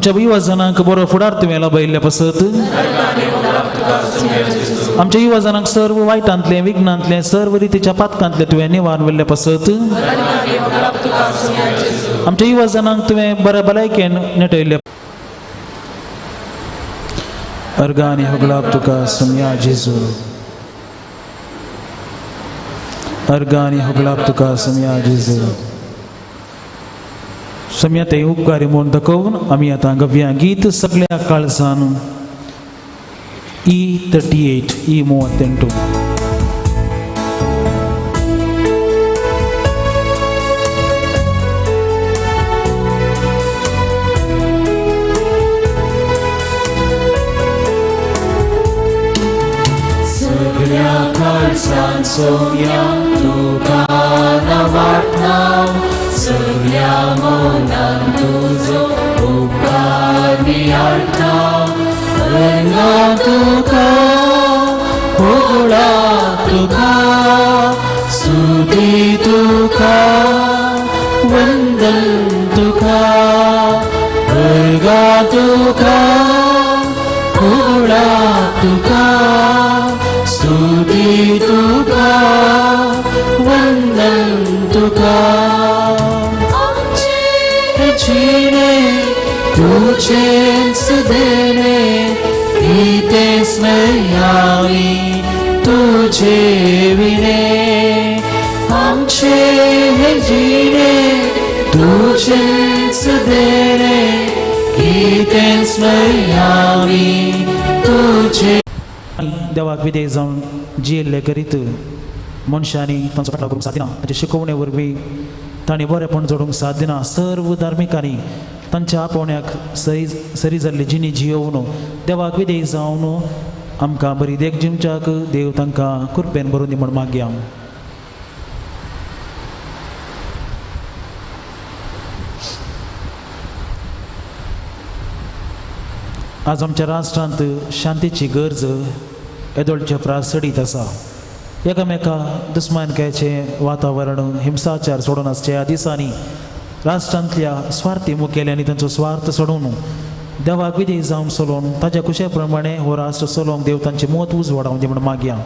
आमच्या युवा जनांक बरो फुडार तुवें लाभयल्ल्या पसत आमच्या युवा जनांक सर्व वायटांतले विघ्नांतले सर्व रितीच्या पातकांतले तुवें निवारण वेल्ल्या पसत आमच्या युवा जनांक तुवें बऱ्या भलायकेन नेटयल्ल्या अर्गानी होगलाप तुका सम्या जेजू अर्गानी होगलाप तुका सम्या जेजू सम्या ते उपकारी म्हूण दाखोवन आमी आतां गव्या गीत सगळ्या काळजान E38 E38 सगळ्या काळजान सोम्या तुका नावाडटां सगळ्या मनान तुजो उपकार नियाळटां रंगा तुका होगळा तुका स्तुती तुका वंदन तुका वर्गा तुका होगळा तुका स्तुती तुका वंदन तुका आमचे जिणे तुजेच देणे गीते स्मयावी तुझे विणे आमचे जिणे तुजेच देणे गीते स्मयावी तुझे देवाक विधेय जावन जियेल्ले करीत मनशांनी तांचो फाटलो करूंक सादिना ताचे शिकवणे वरवीं तांणी बरेपण जोडूंक सादिना सर्व धार्मिकांनी तांच्या आपोवण्याक सरी जाल्ली जिणी जियोवन देवाक विधेय जावन आमकां बरी देख जिवच्याक देव तांकां कृपेन भरून दी म्हण मागया आज आमच्या राष्ट्रांत शांतीची गरज येदोळच्या प्रासडीत आसा एकामेका दुस्मानकायेचें वातावरण हिंसाचार सोडून आसचे ह्या दिसांनी राष्ट्रांतल्या स्वार्थी मुखेल्यांनी तांचो स्वार्थ सोडून देवाक विधेय जावन चलोवन ताच्या कुशे प्रमाणे हो राष्ट्र चलोवंक देव तांचे मत उजवाडावन दी म्हण मागया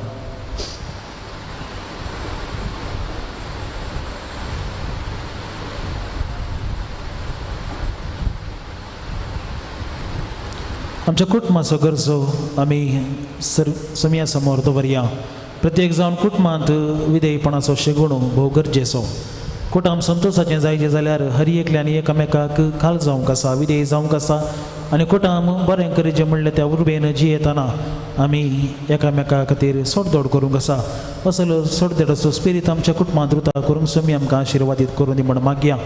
आमच्या कुटुंबाचो गरजो आमी सम्या समोर दवरया प्रत्येक जावन कुटुंबांत विधेयपणाचो शेगूण भोव गरजेचो कुटुंब संतोशाचें जायचें जाल्यार हर एकल्यानी एकामेकाक खाल जावंक आसा विधेय जावंक आसा आनी कुटुंब बरें करचें म्हणलें त्या उर्बेन जियेतना आमी एकामेका खातीर सोडदोड करूंक आसा असलो सोडदेडाचो स्पिरीट आमच्या कुटुंबांत रुता करूंक सम्या आमकां आशिर्वादीत करून दी म्हण मागया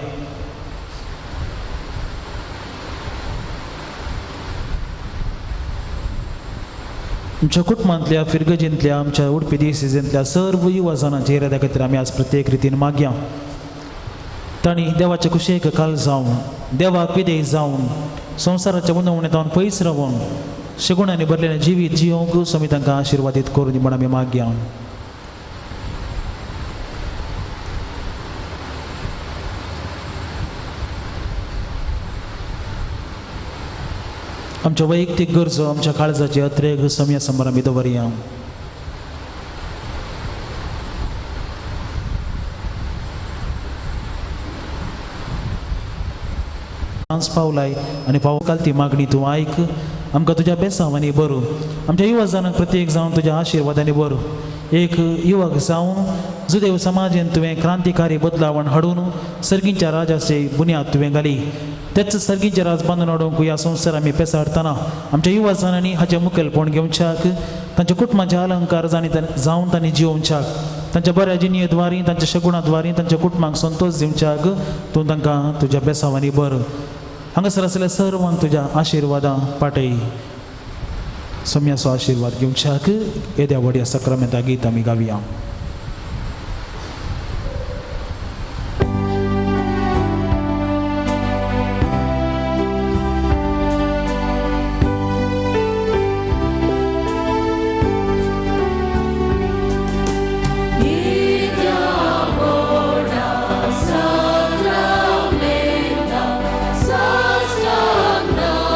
आमच्या कुटुंबांतल्या फिरगजींतल्या आमच्या उडपी दिवसींतल्या सर्व युवा जनांच्या इराद्या खातीर आमी आज प्रत्येक रितीन मागया तांणी देवाचे कुशेक काल जावन देवाक विधेय जावन संवसाराच्या उणवणेंतल्यान पयस रावन शेगुणांनी भरलेलें जिवीत जियोंक समी तांकां आशिर्वादीत करून दी म्हण आमी मागया आमच्या वैयक्तीक गरजो आमच्या काळजाचे अत्रेक सम्या समोर आमी दवरया पावलाय आनी पावकाल ती मागणी तूं आयक आमकां तुज्या बेसांवांनी बरो आमच्या युवा जनांक प्रत्येक जावन तुज्या आशिर्वादांनी बरो एक युवक जावन जुदेव समाजेन तुवें क्रांतिकारी बदलावण हाडून सर्गींच्या राजाचे बुन्याद तुवें घाली तेच सर्गींचे राज बांदून हाडूंक ह्या संवसार आमी पेसाडटना आमच्या युवा जनांनी हाचें मुखेलपण घेवच्याक तांच्या कुटुंबाचे अलंकार जावन तांणी जिवोवच्याक तांच्या बऱ्या जिणेद्वारी तांच्या शगुणाद्वारी तांच्या कुटुंबाक संतोश दिवच्याक तूं तांकां तुज्या बेसांवांनी बर हांगासर आसलेल्या सर्वांक तुज्या आशिर्वादां पाठय सम्याचो आशिर्वाद घेवच्याक येद्या व्हड्या सक्रामेंता गीत आमी गावया No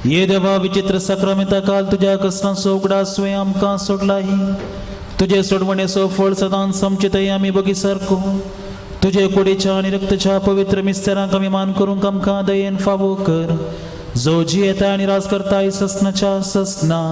ये देवा विचित्र सक्रमिता काल तुझ्या कसना सोगडा स्वयं आमकां सोडलाही तुझे सोडवणेचो फळ सदां समचितय आमी बगी सारको तुझे कुडीच्या आणि रक्तच्या पवित्र मिस्तेरांक आमी मान करूंक आमकां दयेन फावो कर जो जी येता आणि राज करताय ससनाच्या ससना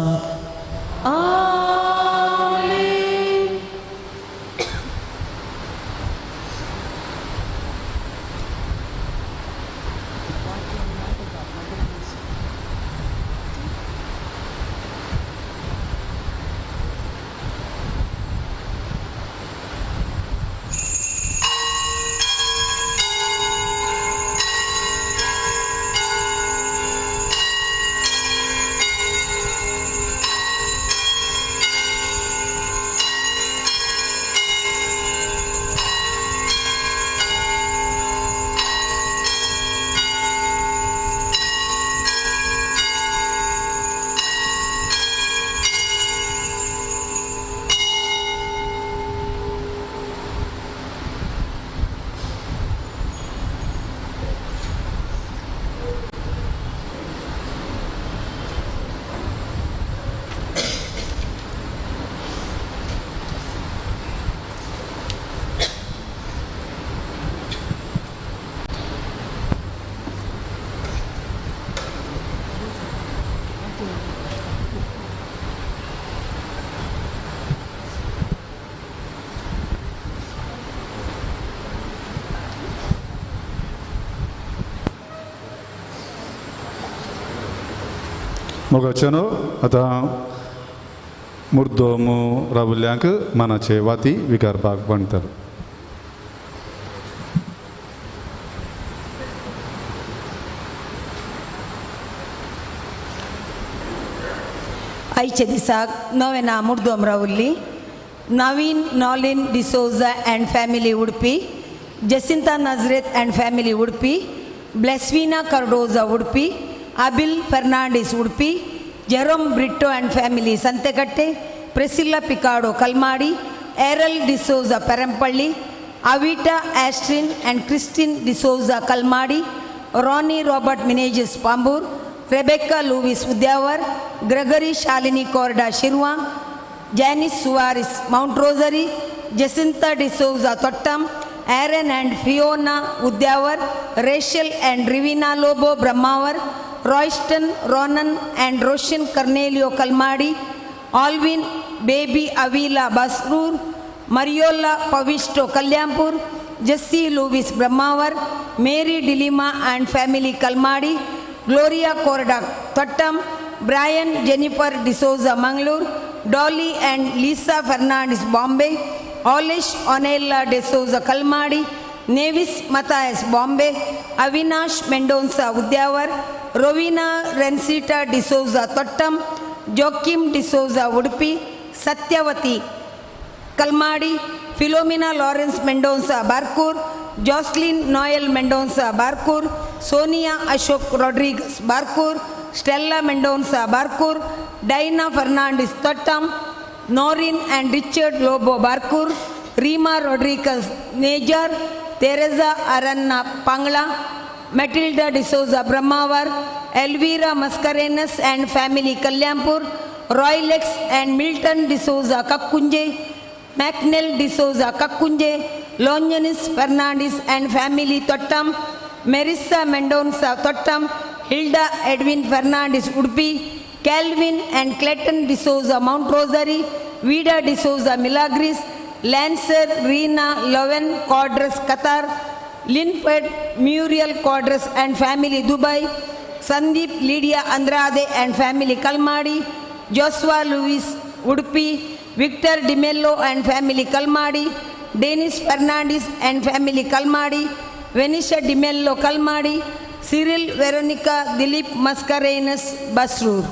मोगाच्यानो आतां मुर्दोमू राबुल्यांक मानाचे वाती विकारपाक बनतात. आयचे दिसाक नवें मुर्दोम रावुल्ली Naveen Nolin D'Souza and family Udupi, Jacinta Nazareth and family Udupi, Blesvina Cardoza Udupi, Abil Fernandes Udupi, Jerome Britto and family Santekatte, Priscilla Picardo Kalmady, Errol D'Souza Perampalli, Avita Estrin and Christine D'Souza Kalmady, Ronnie Robert Menezes Pambur, Rebecca Lewis Udyavar, Gregory Shalini Corda Shirva, Janis Soares Mount Rosary, Jacinta D'Souza Tottam, Aaron and Fiona Udyavar, Rachel and Rivina Lobo Brahmavar, Royston Ronan end Roshan Cornelio Kalmadi, Alvin Baby Avila Basrur, Mariola Pavisto Kalyanpur, Jessie Lewis Brahmavar, Mary D'Lima and family Kalmadi, Gloria Corda Thottam, Brian Jennifer D'Souza Mangalore, Dolly and Lisa Fernandes Bombay, Olish Onella D'Souza Kalmadi, Nevis Mathias Bombay, Avinash Mendonca Udyavar, Rovina Rensita D'Souza Thottam, Joachim D'Souza Udupi, Satyavati Kalmadi, Philomena Lawrence Mendonca Barkur, Jocelyn Noel Mendonca Barkur, Sonia Ashok Rodrigues Barkur, Stella Mendonca Barkur, Dina Fernandes Thottam, Noreen and Richard Lobo Barkur, Reema Rodrigues Nejar, Tereza Aranha Pangala, Matilda D'Souza Brahmavar, Elvira Mascarenhas and family Kalyanpur, Roylex and Milton D'Souza Kakkunje, McNeil D'Souza Kakkunje, Lonjanis Fernandes and family Thottam, Marissa Mendonca Thottam, Hilda Edwin Fernandes Udupi, Calvin and Clayton D'Souza Mount Rosary, Vida D'Souza Milagres, Lancer Reena Loven Quadros Qatar, Linfed Muriel Quadros and family Dubai, Sandeep Lydia Andrade and family Kalmadi, Joshua Luis Udupi, Victor D'Mello and family Kalmadi, Denis Fernandes and family Kalmadi, Venisha D'Mello Kalmadi, Cyril Veronica Dilip Mascarenhas Basrur.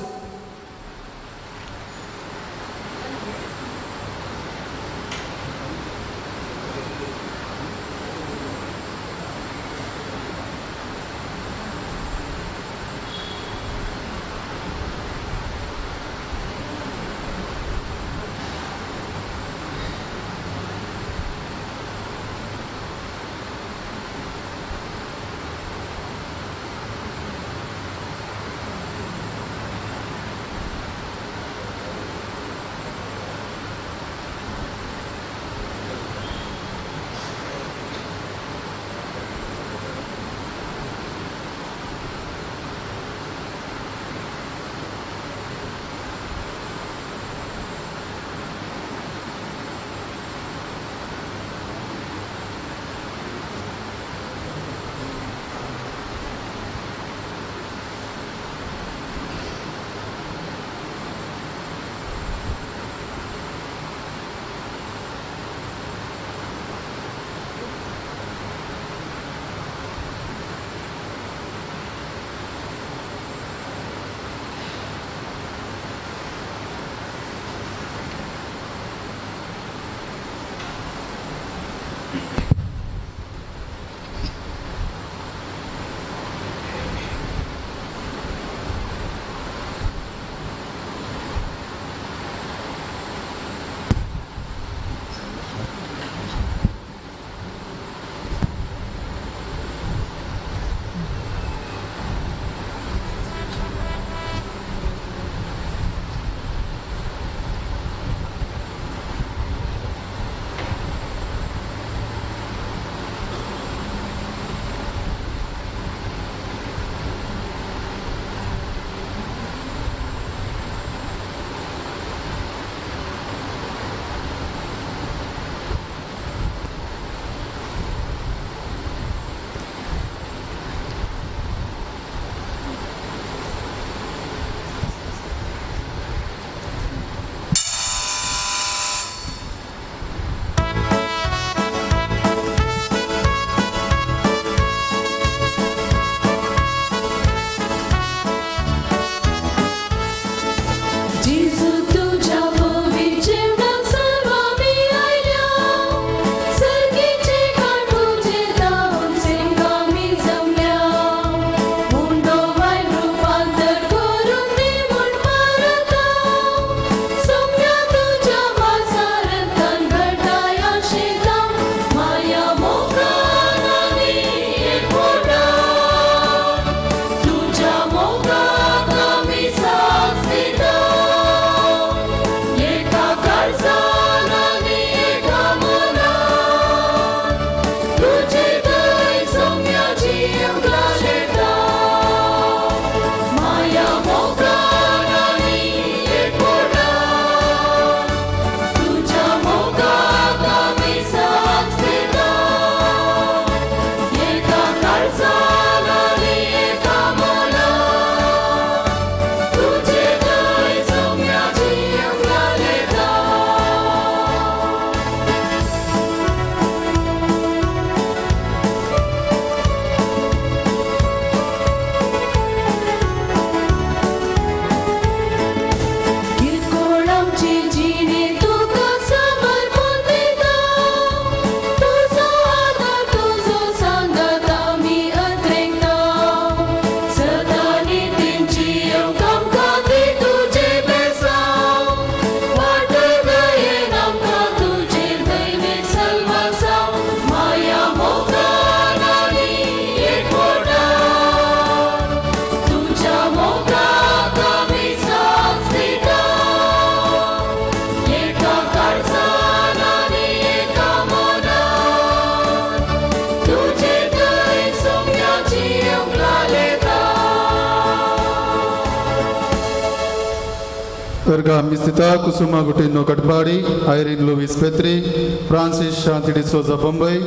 Erga Mistita Kusuma Gutino Katbadi, Irene Louis Petri, Francis Shanti de Souza Bombay,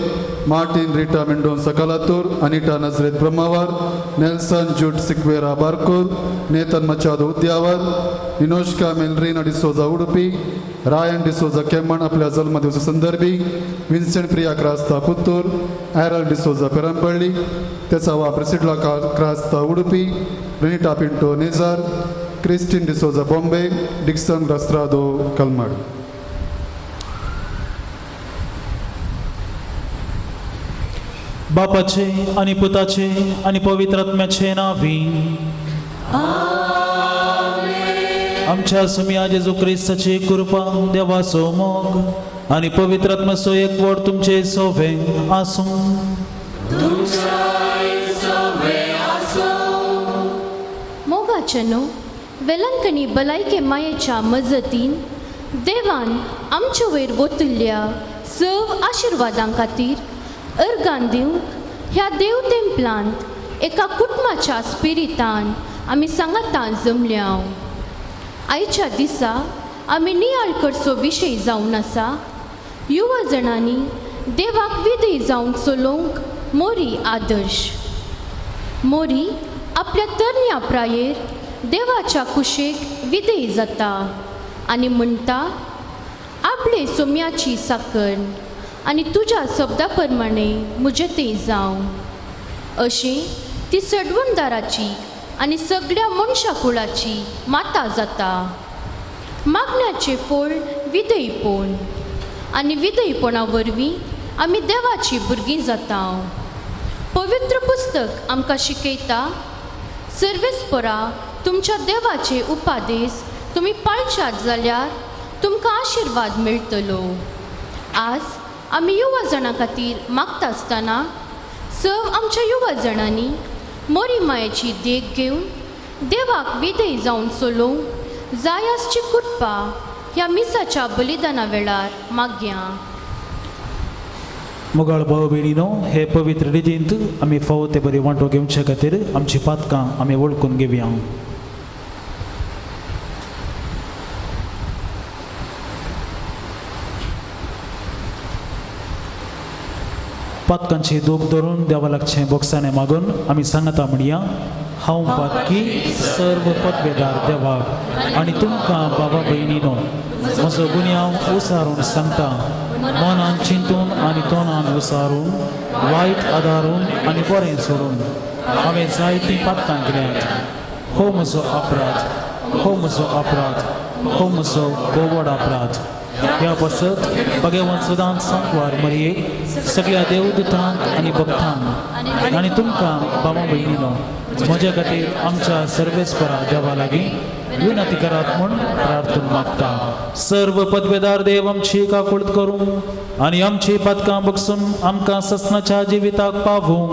Martin Rita Mendonça Calatur, Anita Nazret Brahmawar, Nelson Jude Siqueira Barkur, Nathan Machado Udyawar, Inoshka Melrina de Souza Udupi, Ryan de Souza Kemman आपल्या जन्मदिवस संदर्भी Vincent Priya Crasta Puttur Errol de Souza Perampalli त्याचा वापर Sidla Crasta Udupi Renita Pinto Nejar Christine de Souza Bombay Dixon Rastrado Kalmad बापाचे आणि पुताचे आणि पवित्र आत्म्याचे नावी आमच्या सुमिया जेजू ख्रिस्ताची कृपा देवाचो मोग आणि पवित्र आत्म्याचो एकवट तुमचे सोवे आसूं मोगाचनो वेलंकणी भलायके मायेच्या मजतीन देवान आमच्या वयर वतुल्ल्या सव आशिर्वादां खातीर अर्गान दिवंक ह्या देव तेंपलांत एका कुटुंबाच्या स्पिरितान आमी सांगातां जमल्या आयच्या दिसा आमी नियाळ करचो विशय जावन आसा युवा जणांनी देवाक विधेय जावन चलोवंक मोरी आदर्श मोरी आपल्या तरण्या प्रायेर देवाच्या कुशेक विधेय जाता आनी म्हणटा आपले सोम्याची साकण आनी तुज्या शब्दा प्रमाणे म्हजें तें जावं अशें ती सडवणदाराची आनी सगळ्या मनशा कुळाची माता जाता मागण्याचे फळ विधेयपण आनी विधेयपणा वरवीं आमी देवाची भुरगीं जाता. पवित्र पुस्तक आमकां शिकयता सर्वेस्परा तुमच्या देवाचे उपादेश तुमी पाळशात जाल्यार तुमकां आशिर्वाद मेळटलो. आज आमी युवा जाणां खातीर मागता आसतना सव आमच्या युवा जाणांनी मोरी मायेची देख घेवन देवाक विधेय जावन चलोवंक जायासची कुटपा ह्या मिसाच्या बलिदाना वेळार मागया. मुगाळ भाव भयणीनो, हे पवित्र रितींत आमी फावो ते बरी वांटो घेवचे खातीर आमची पातकां आमी वळखून घेवया. पातकांची दूख धरून देवा लागचें बोगसाणें मागून आमी सांगता म्हणया, हांव पातकी सर्व पदवेदार देवाक आनी तुमकां बाबा भयणीनो म्हजो गुन्यांव उसारून सांगता. मनान चिंतून आनी तोंडान विसारून वायट आदारून आनी बरें सोडून हांवें जायतीं पातकां केल्यात. हो म्हजो अपराध, हो म्हजो अपराध, हो म्हजो बोवड अपराध. ह्या पासत भगवंत सदांच सांकवार मरयेक सगळ्या देवदूतांक आनी भक्तांक आनी तुमकां बाबा भयणीनो म्हज्या खातीर आमच्या सर्वेस्परा देवा लागीं विनंती करात म्हूण प्रार्थना मागता. सर्व पदवेदार देव आमची काकूळट करूं आनी आमची पातकां बगसून आमकां ससनाच्या जिविताक पावूं.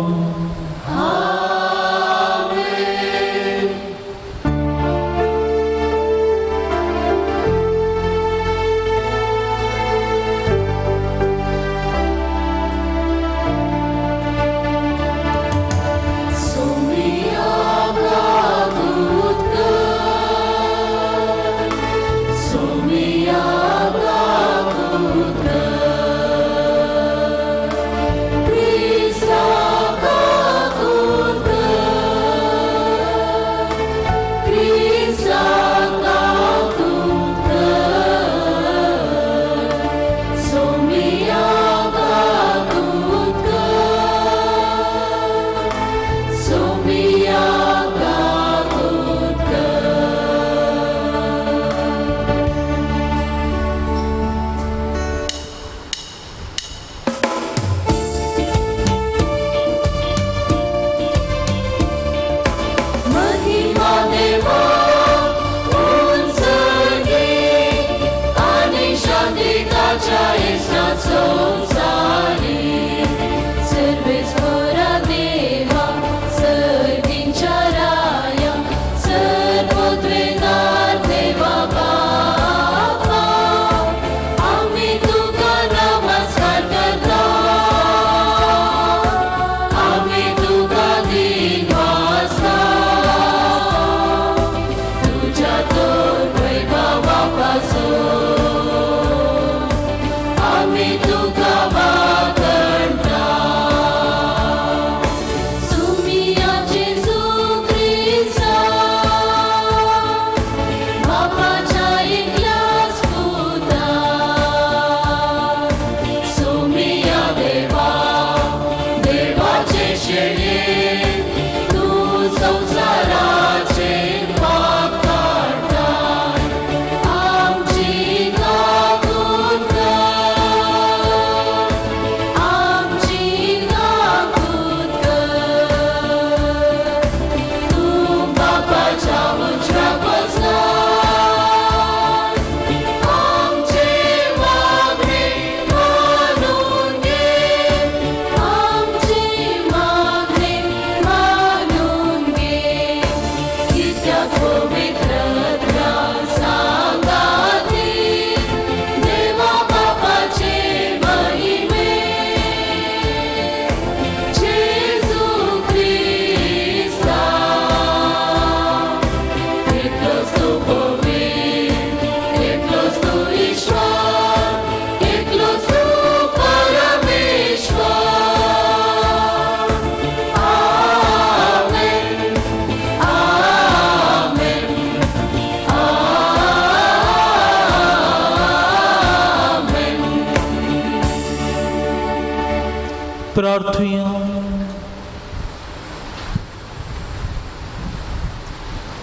प्रार्थुया.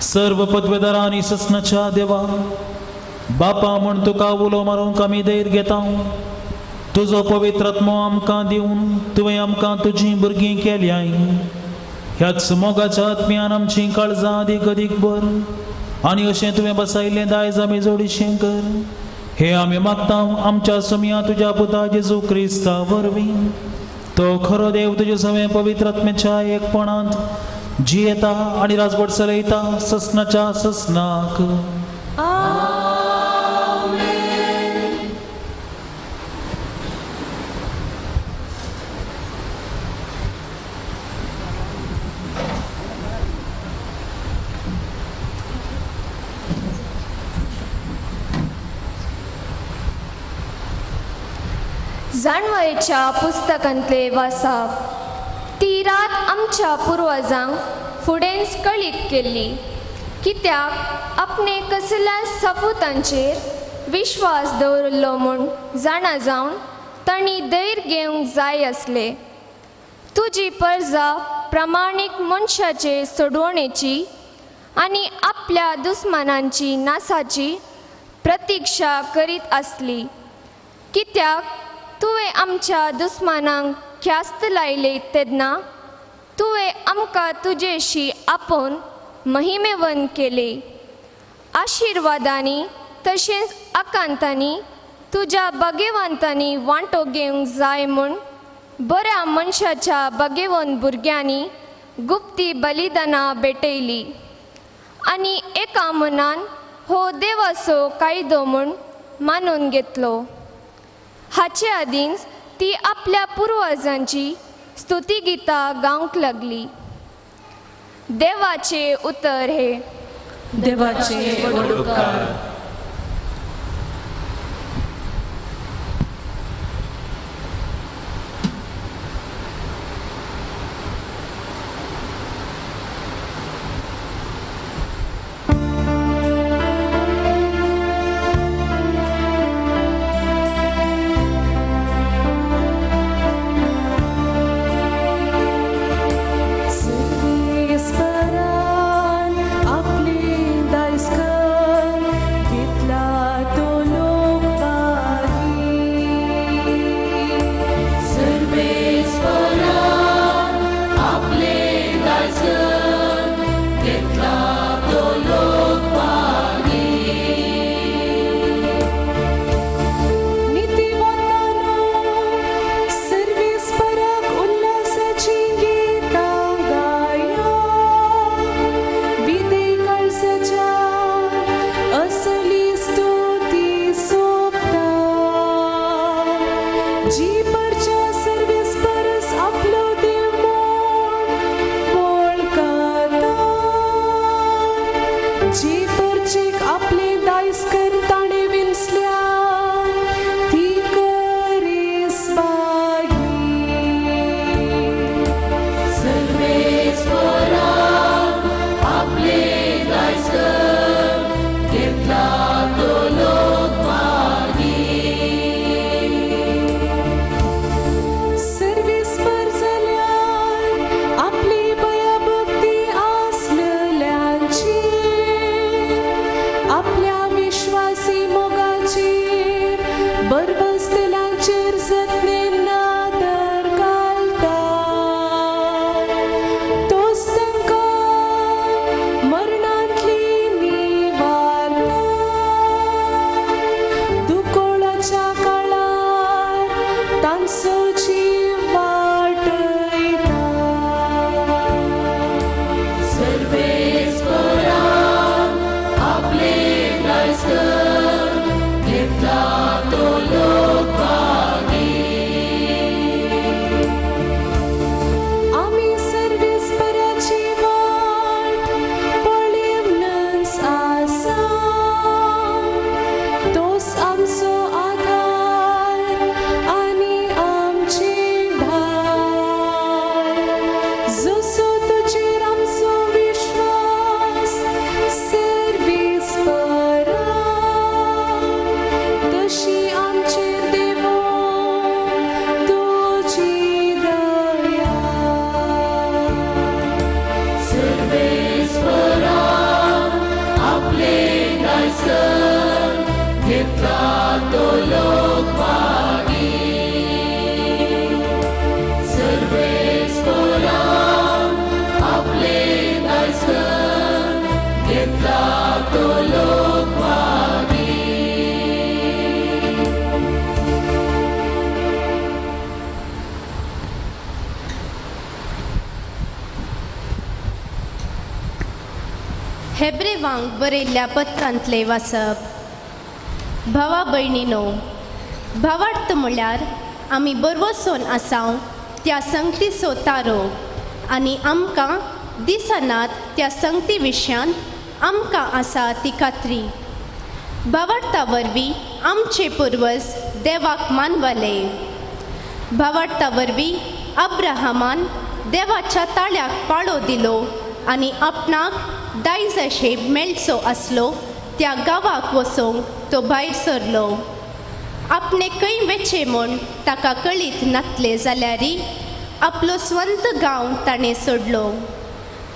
सर्व पदवेदारांनी ससनाच्या देवा बापा म्हण तुका उलो मारूंक आमी धैर्य घेता. तुजो पवित्रात्मो आमकां दिवन तुवें आमकां तुजीं भुरगीं केल्याय. ह्याच मोगाच्या आत्म्यान आमची काळजां अदीक अदीक बर आनी अशें तुवें बसयल्लें दायज आमी जोडीशें कर. हे आमी मागता आमच्या सुमया तुज्या पुता जेजू क्रिस्ता वरवीं. तो खरो देव तुजे सगळे पवित्रात्म्याच्या एकपणांत जियेता आनी राजवट चलयता ससनाच्या ससनाक. जाणवयेच्या पुस्तकांतले वाचप. ती रात आमच्या पुर्वजांक फुडेंच कळीत केल्ली, कित्याक आपणे कसल्या सबुतांचेर विश्वास दवरलो म्हूण जाणा जावन तांणी धैर्य घेवंक जाय आसले. तुजी परजा प्रामाणीक मनशाचे सोडवणेची आनी आपल्या दुस्मानांची नासाची प्रतीक्षा करीत आसली, कित्याक तुवें आमच्या दुस्मानांक ख्यास्त लायले तेन्ना तुवें आमकां तुजेशी आपोवन महिमेवन केले. आशिर्वादांनी तशेंच आकांतांनी तुज्या बगेवंतांनी वांटो घेवंक जाय म्हूण बऱ्या मनशाच्या बगेवन भुरग्यांनी गुप्ती बलिदानां भेटयली आनी एका मनान हो देवाचो कायदो म्हूण मानून घेतलो. हाचे आदींच ती आपल्या पुर्वजांची स्तुतिगितां गावंक लागली. देवाचे उतर हे. देवाचे वडोवकार. घेतला तो लोक मागी. हेब्रेवांक बरयल्ल्या पत्रांतले वाचप. भावा भयणीनो, भावार्थ म्हळ्यार आमी बरवसोन आसाव त्या संगतीचो तारो आनी आमकां दिसनात त्या संगती विशयांत आमकां आसा ती खात्री. भावार्था वरवीं आमचे पुर्वज देवाक मानवाले. भावार्था वरवीं अब्राहमान देवाच्या ताळ्याक पाळो दिलो आनी आपणाक दायज अशें मेळचो आसलो त्या गांवाक वचोंक तो भायर सरलो. आपणे खंय वेचे म्हूण ताका कळीत नासले जाल्यारय आपलो स्वंत गांव ताणें सोडलो.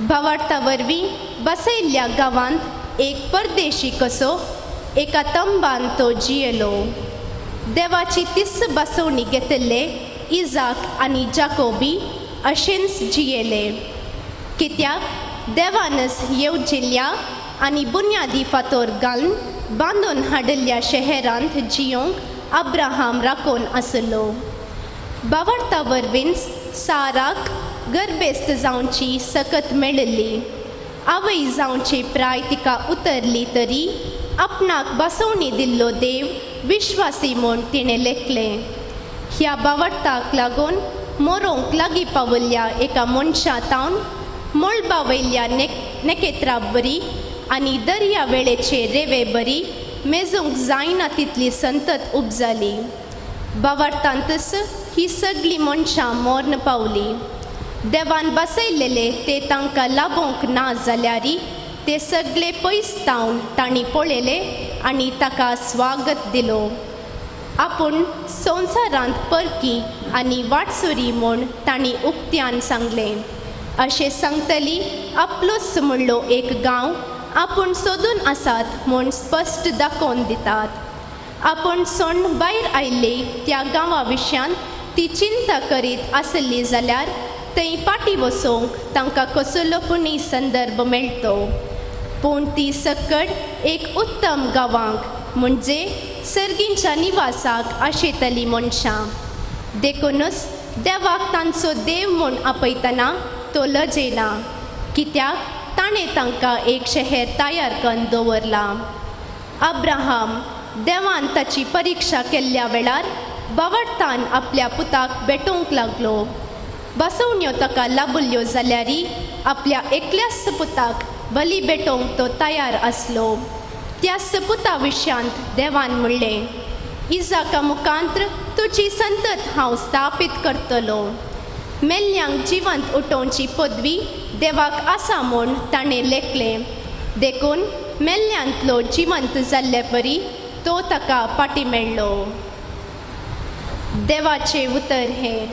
भावार्था वरवीं बसयल्ल्या गांवांत एक परदेशी कसो एका तंबान तो जियेलो. देवाची तिस बसवणी घेतिल्ले इजाक आनी जाकोबी अशेंच जियेले. कित्याक देवानच येवजिल्ल्या आनी बुन्यादी फातोर घालून बांदून हाडिल्ल्या शहरांत जियोंक अब्राहम राखून आसलो. भावार्था वरवींच साराक गर्भेस्त जावची सकत मेळिल्ली. आवय जावची प्राय तिका उतरली तरी आपणाक बसवणी दिल्लो देव विश्वासी म्हूण तिणें लेखलें. ह्या भावार्थाक लागून मोरोंक लागीं पावल्ल्या एका मनशा तावन मळबा वयल्या नेकेत्रां बरी आनी दर्या वेळेचे रेवे बरी मेजूंक जायना तितली संतत उपजाली. भावार्थांतच ही सगळीं मनशां मरण पावली. देवान बसयलेले ते तांकां लाबोंक ना जाल्यारय ते सगळे पयस तावन तांणी पळयले आनी ताका स्वागत दिलो. आपूण संवसारांत परकी आनी वाटसुरी म्हूण तांणी उक्त्यान सांगलें. अशें सांगतली आपलोच म्हणलो एक गांव आपूण सोदून आसात म्हूण स्पश्ट दाखोवन दितात. आपूण सोण भायर आयिल्ली त्या गांवा विशयांत ती चिंता करीत आसली जाल्यार थंय फाटीं वचोंक तांकां कसलोपुणूय संदर्भ मेळटो. पूण ती सकट एक उत्तम गांवांक म्हणजे सर्गींच्या निवासाक आशेतली मनशां. देखूनच देवाक तांचो देव म्हूण आपयतना तो लजेना, कित्याक ताणें तांकां एक शहर तयार करून दवरला. अब्राहम देवान ताची परिक्षा केल्ल्या वेळार भावार्थान आपल्या पुताक भेटोवंक लागलो. बसवण्यो ताका लाबुल्यो जाल्यारय आपल्या एकल्याच पुताक बली भेटोवंक तो तयार आसलो. त्या सपुता विशयांत देवान म्हणलें, इजाका मुखांत्र तुजी संतत हांव स्थापीत करतलो. मेल्ल्यांक जिवंत उठोवची पदवी देवाक आसा म्हूण ताणें लेखलें. देखून मेल्ल्यांतलो जिवंत जाल्ले परी तो ताका फाटीं मेळ्ळो. देवाचें उतर हें.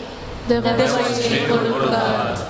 देवाचे कडकार.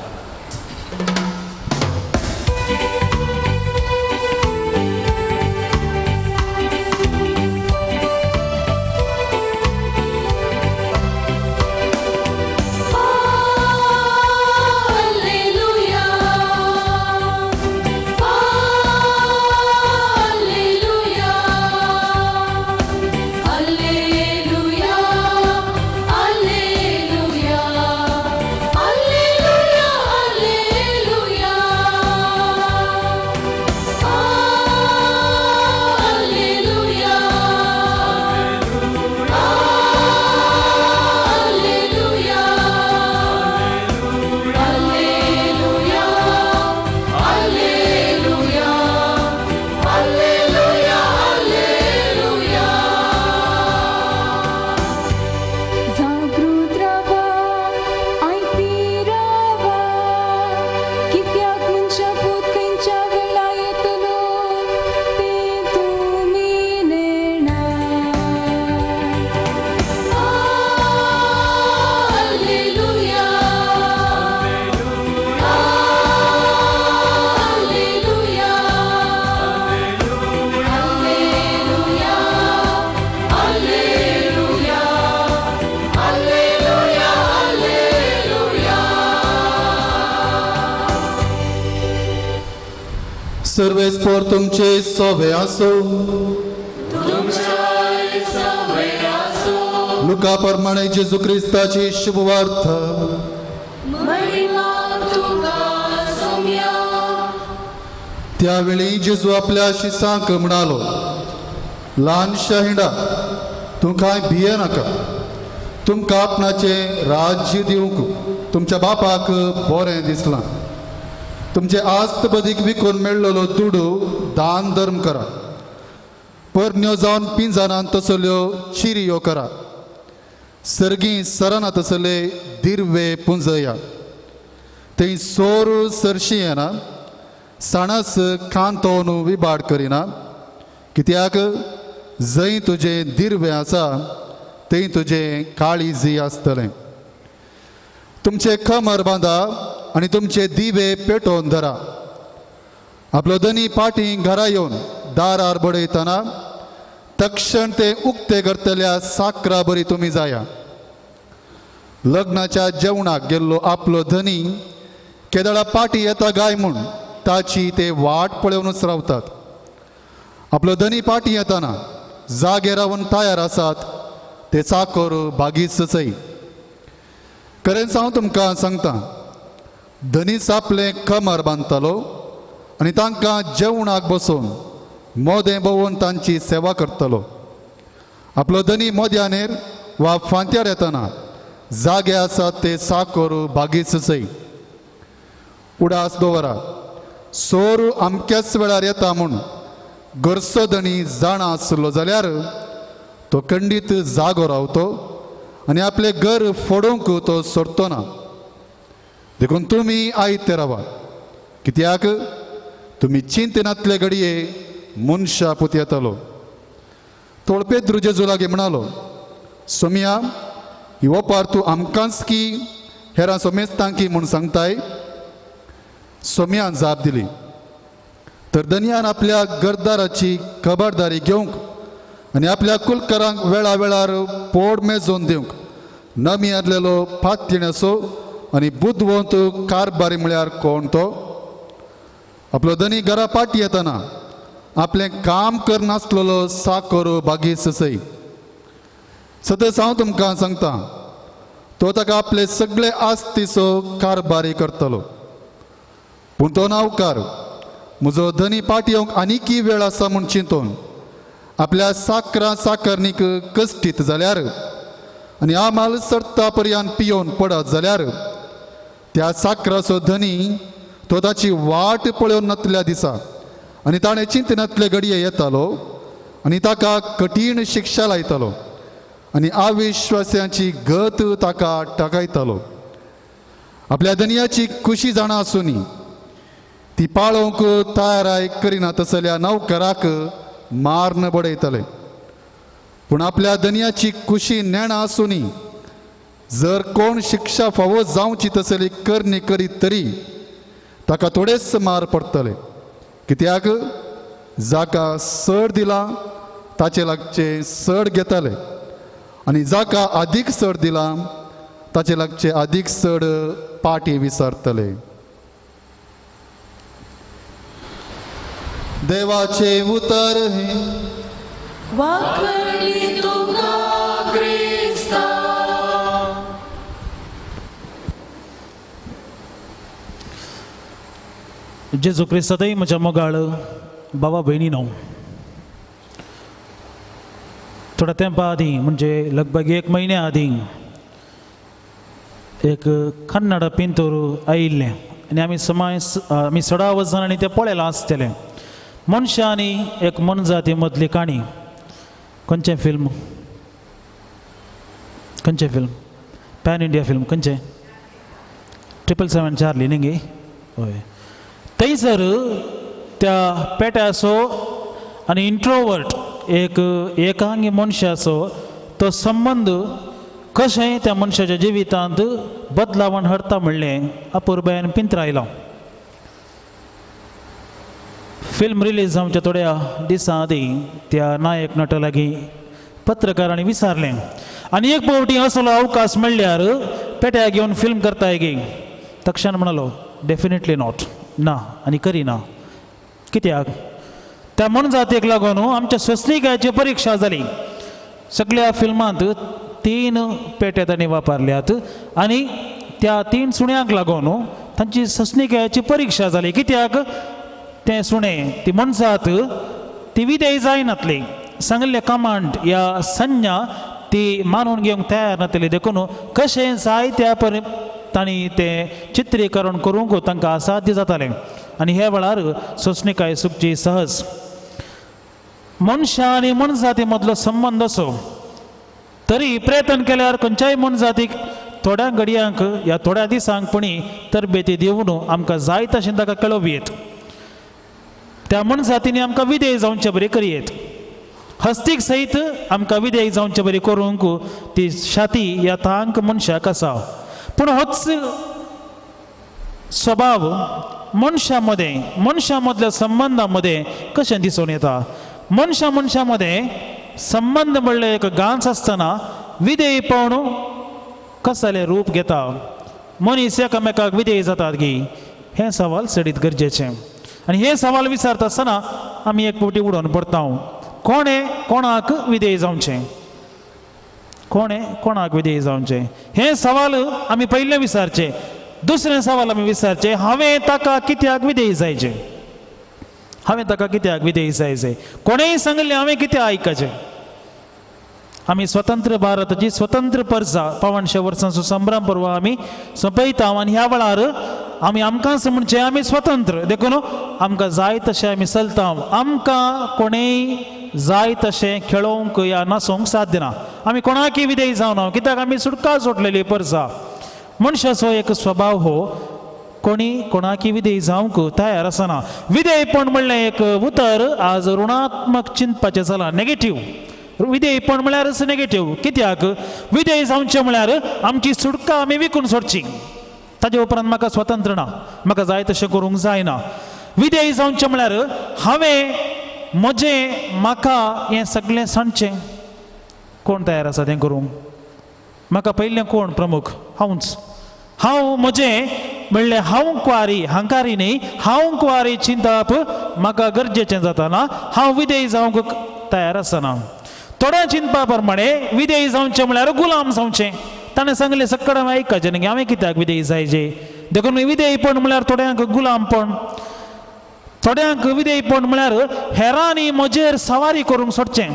सर्वेस्पोर तुमचे सोवे आसो. लुका प्रमाणे जेजू क्रिस्ताची शुभवार्थ. त्यावेळी जेजू आपल्या शिसांक म्हणालो, ल्हानशा हिंडा, तूं कांय भिये नाका. तुमकां आपणाचें राज्य दिवंक तुमच्या बापाक बरें दिसलां. तुमचे आस्त बदीक विकून मेळ्ळलो दुडू दान धर्म करा. परन्यो जावन पिंजानान तसल्यो चिरयो करा. सर्गी सराना तसले दिर्वे पुंजया. थंय सोर सरशी येना, साणस कांतोवन विबाड करिना. कित्याक जंय तुजें दिर्वे आसा थंय तुजें काळीज आसतलें. तुमचे खमर बांदा आनी तुमचे दिवे पेटोवन धरा. आपलो धनी पाटी घरा येवन दारार बडयतना तक्षण ते उक्ते करतल्या साकरा बरी तुमी जाया. लग्नाच्या जेवणाक गेल्लो आपलो धनी केदळा पाटी येता गाय म्हूण ताची ते वाट पळोवनूच रावतात. आपलो धनी पाटी येतना जागे रावन तयार आसात ते चाकर बागीच चय. खरेंच हांव तुमकां सांगता, धनीच आपले कमर बांदतालो आनी तांकां जेवणाक बसोवन मोदें भोंवून तांची सेवा करतलो. आपलो धनी मोद्यानेर वा फांत्यार येतना जागे आसात ते साकर बागीच चय. उडास दवरा, सोर अमक्याच वेळार येता म्हूण घरचो धनी जाणा आसलो जाल्यार तो खंडीत जागो रावतो आनी आपले घर फोडूंक तो सोडतो ना. देखून तुमी आयते रावा, कित्याक तुमी चिंतनातले घडये मनशा पूत येतलो. तोळपेद्रू जेजू लागीं म्हणालो, सोम्या, ही ओपार तूं आमकांच की हेरां सोमेस्तांक की म्हूण सांगताय? सोम्यान जाप दिली. तर धनयान आपल्या घरदाराची खबरदारी घेवंक आनी आपल्या कुलकारांक वेळा वेळार पोड मेजोवन दिवंक नमी आदलेलो फातयेण्याचो आनी बुदवंत कारबारी म्हळ्यार कोण तो? आपलो धनी घरा पाटी येतना आपलें काम करनासलेलो साकर बागीच सई. सतत हांव तुमकां सांगता, तो ताका आपले सगळे आस्तीचो कारबारी करतलो. पूण तो नावकार म्हजो धनी पाटी येवंक आनीकी वेळ आसा म्हूण चिंतून आपल्या साकरणीक कश्टीत जाल्यार आनी आमाल सर्ता पर्यंत पियोवन पडत जाल्यार त्या साकराचो धनी तो ताची वाट पळोवन नातल्या दिसा आनी ताणें चिंतनातले घडये येतालो आनी ताका कठीण शिक्षा लायतालो आनी अविश्वासाची गत ताका टाकायतालो. आपल्या धनयाची खुशी जाणा आसुनी ती पाळोवंक तयाराय करिना तसल्या नौकराक मारन बडयतले. पूण आपल्या धनयाची खुशी नेणा आसुनी जर कोण शिक्षा फावो जावची तसली करणी करीत तरी ताका थोडेच मार पडटले. कित्याक जाका सड दिला ताचे लागचे सड घेतले आनी जाका अदीक सड दिला ताचे लागचे अदीक सड पाटी विसरतले. देवाचे उतर हे वाखणी तुका क्रिस्ता. जेजू क्रिस्तातय म्हज्या मोगाळ बाबा भयणीनो, थोड्या तेंपा आदीं म्हणजे लगभग 1 म्हयन्या आदीं एक कन्नड पिंतूर आयिल्ले आनी आमी सडा वचून आनी तें पळयलां आसतलें. मनशा आनी एक मनजाती मदली काणी. खंयचें फिल्म? पॅन इंडिया फिल्म खंयचें? 777 चार्ली न्ही गे? हय. थंयसर त्या पेट्याचो आनी इंट्रोवर्ट एक एकांगी मनशाचो तो संबंद कशें त्या मनशाच्या जिवितांत बदलावण हाडटा म्हणलें अपुर्बायन पिंतरायलां. फिल्म रिलीज जावच्या थोड्या दिसां आदीं त्या नायक नट लागीं पत्रकारांनी विचारलें आनी एक फावटी असलो अवकाश मेळ्ळ्यार पेट्या घेवन फिल्म करताय गे? तक्षण म्हणलो, डेफिनेटली नॉट, ना आनी करिना. कित्याक? त्या मनजातीक लागून आमच्या सस्निकायची परीक्षा जाली. सगळ्या फिल्मांत 3 पेटे तांणी वापरल्यात आनी त्या 3 सुण्यांक लागून तांची सस्निकायची परीक्षा जाली. कित्याक? ते सुणे ती मनजात ती विधेय जायनातली सांगले कमांड या संज्ञा ती मानून घेवंक तयार नातली देखून कशें जाय त्या तांणी तें चित्रीकरण करूंक तांकां असाध्य जातालें आनी हे वेळार सोंसणीकाय सुखची सहज मनशा आनी मनजाती मदलो संबंद असो तरी प्रयत्न केल्यार खंयच्याय मनजातीक थोड्या घडयांक या थोड्या दिसांक पुणी तरबेती दिवन आमकां जाय तशें ताका कळोवयेत त्या मनजातींनी आमकां विधेय जावचे बरें करयेत हस्तीक सयत आमकां विधेय जावचे बरें करूंक ती शाती या तांक मनशाक आसा पूण होच स्वभाव मनशा मदल्या संबंधा मध्ये कशें दिसून येता मनशा मध्ये संबंध म्हणल्यार एक गांच आसतना विधेयपण कसले रूप घेता मनीस एकामेकाक विधेय जातात गी हे सवाल सडीत गरजेचे आनी हे सवाल विचारता आसतना आमी एक फावटी उडोवन पडटा कोणे कोणाक विधेय जावचें कोणे कोणाक विधेय जावचें हे सवाल आमी पयले विचारचे दुसरें सवाल आमी विचारचे हांवें ताका कित्याक विधेय जायचें हांवें ताका कित्याक विधेय जायचें कोणेय सांगलें हांवें कित्याक आयकचें आमी स्वतंत्र भारताची स्वतंत्र परसा 500 वर्सांचो संभ्रम पर्व आमी सोंपयता आनी ह्या वेळार आमी आमकांच म्हणचें आमी स्वतंत्र देखून आमकां जाय तशें आमी चलता आमकां कोणेय जाय तशें खेळोवंक या नाचोवंक साध्य ना आमी कोणाकय विधेय जावना कित्याक आमी सुटका सोडलेली परसा मनशाचो एक स्वभाव हो कोणी कोणाकी विधेय जावंक तयार आसना विधेयपण म्हणलें एक उतर आज ऋणात्मक चिंतपाचें जाला नेगेटीव विधेयपण म्हळ्यार नेगेटीव कित्याक विधेय जावचें म्हळ्यार आमची सुटका आमी विकून सोडची ताजे उपरांत म्हाका स्वतंत्र ना म्हाका जाय तशें करूंक जायना विधेय जावचें म्हळ्यार हांवें म्हजें म्हाका हें सगळें सांडचें कोण तयार आसा तें करूंक म्हाका पयलें कोण प्रमुख हांवूच हांव म्हजें म्हणलें हांव कुवारी हांकारी न्ही हांव कुवारी चिंतप म्हाका गरजेचें जाताना हांव विधेय जावंक तयार आसना थोड्या चिंतपा प्रमाणे विधेय जावचें म्हळ्यार गुलाम जावचें ताणें सांगलें सक्कड हांवें आयकचें न्ही हांवें कित्याक विधेय जायचें देखून विधेयपण म्हळ्यार थोड्यांक गुलामपण थोड्यांक विधेयपण म्हळ्यार हेरांनी म्हजेर सवारी करूंक सोडचें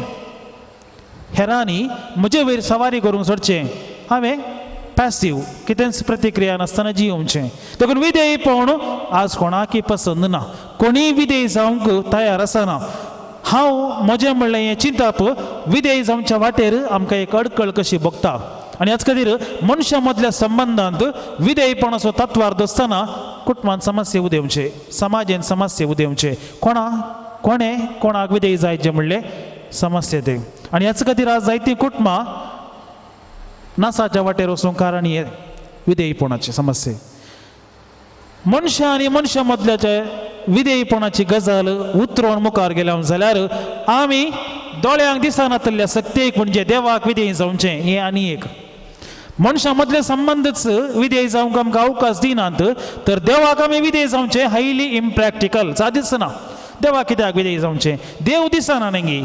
हेरांनी म्हजे वयर सवारी करूंक सोडचें हांवें पॅसीव कितेंच प्रतिक्रिया नासतना जियोवचें देखून विधेयपण आज कोणाकय पसंद ना कोणीय विधेय जावंक तयार आसना हांव म्हजें म्हणलें हें चिंतप विधेय जावच्या वाटेर आमकां एक अडकळ कशी भोगता आनी ह्याच खातीर मनशा मदल्या संबंधांत विधेयपणाचो तत्वार्थ आसतना कुटुंबांत समस्या उदेवचे समाजांत समस्या उदेवचे कोणें कोणाक विधेय जायचें म्हणलें समस्या ते आनी ह्याच खातीर आज जायतीं कुटुंबां नासाच्या वाटेर वचूंक कारण हे विधेयपणाची समस्या मनशा आनी मनशा मदल्याचे विधेयपणाची गजाल उतरोवन मुखार गेल्या जाल्यार आमी दोळ्यांक दिसनातल्या सक्तेक म्हणजे देवाक विधेय जावचें हें आनी एक मनशा मदले संबंदच विधेय जावंक आमकां अवकाश दिनात तर देवाक आमी विधेय जावचें हायली इम्प्रॅक्टिकल सादीच ना देवाक कित्याक विधेय जावचें देव दिसना न्ही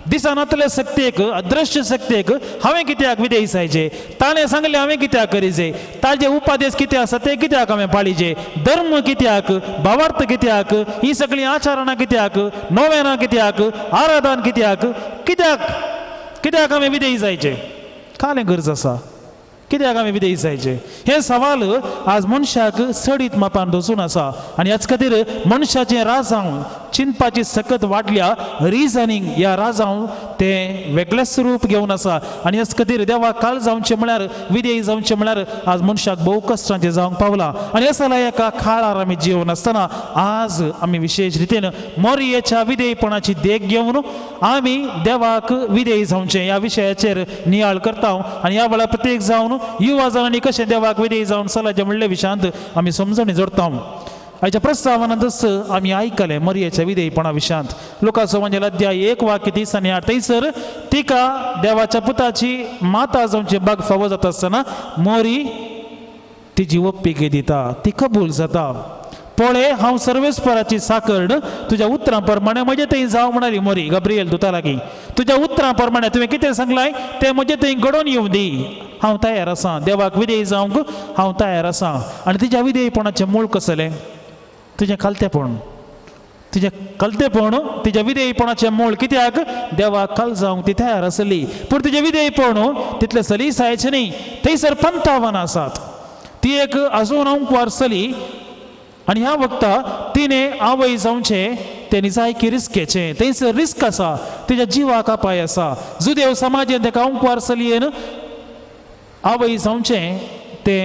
दिसनातले सक्तेक अदृश्य सक्तेक हांवें कित्याक विधेय जायचें ताणें सांगलें हांवें कित्याक करीचें ताजे उपादेश कितें आसा ते कित्याक हांवें पाळीचे धर्म कित्याक भावार्थ कित्याक ही सगळीं आचरणां कित्याक नोवेनां कित्याक आराधन कित्याक कित्याक कित्याक हांवें विधेय जायचें कालें गरज आसा कित्याक आमी विधेय जायचे हे सवाल आज मनशाक सडीत मापान दसून आसा आनी ह्याच खातीर मनशाचें राजांव चिंतपाची सकत वाडल्या रिजनिंग ह्या राजांव तें वेगळें स्वरूप घेवन आसा आनी ह्याच खातीर देवाक काळ जावचें म्हळ्यार विधेय जावचें म्हळ्यार आज मनशाक भोव कश्टांचें जावंक पावलां आनी ह्या एका काळार आमी जिवन आसतना आज आमी विशेश रितीन मोरयेच्या विधेयपणाची देख घेवन आमी देवाक विधेय जावचें ह्या विशयाचेर नियाळ करता आनी ह्या वेळार प्रत्येक जावन युवा जाणांनी कशें देवाक विधेय जावन चलाचें म्हणले विशयांत आमी समजणी जोडटा आयच्या प्रस्तावनांतच आमी आयकलें मरयेच्या विधेयपणा विशयांत लुकाचो म्हणजे अध्याय 1 वाक्य 30 आनी 8 थंयसर तिका देवाच्या पुताची माता जावची बाग फावो जाता आसतना मोरी तिची ओप्पिके दिता ती कबूल जाता पळय हांव सर्वेस्पराची साकर्ण तुज्या उतरां प्रमाणे म्हजे थंय जावं म्हणाली मोरी गब्रियल दुता लागीं तुज्या उतरां प्रमाणे तुवें कितें सांगलाय तें म्हजे थंय घडोवन येवं दी हांव तयार आसां देवाक विधेय जावंक हांव तयार आसां आनी तिच्या विधेयपणाचें मूळ कसलें तुजें खालतेपण तुझे कलतेपण तुझ्या विधेयपणाचे मोल कित्याक देवाक कल जावंक ती तयार आसली पूण तुझे विधेयपण तितले सलीसायचे न्ही थंयसर 55 आसात ती एक अजून अंकवार चली आनी ह्या वक्ता तिने आवय जावचे ते निजायकी रिस्केचे थंयसर रिस्क आसा तिच्या जिवाक अपाय आसा जुदेव समाजान ताका अंकवार चलयेन आवय जावचे ते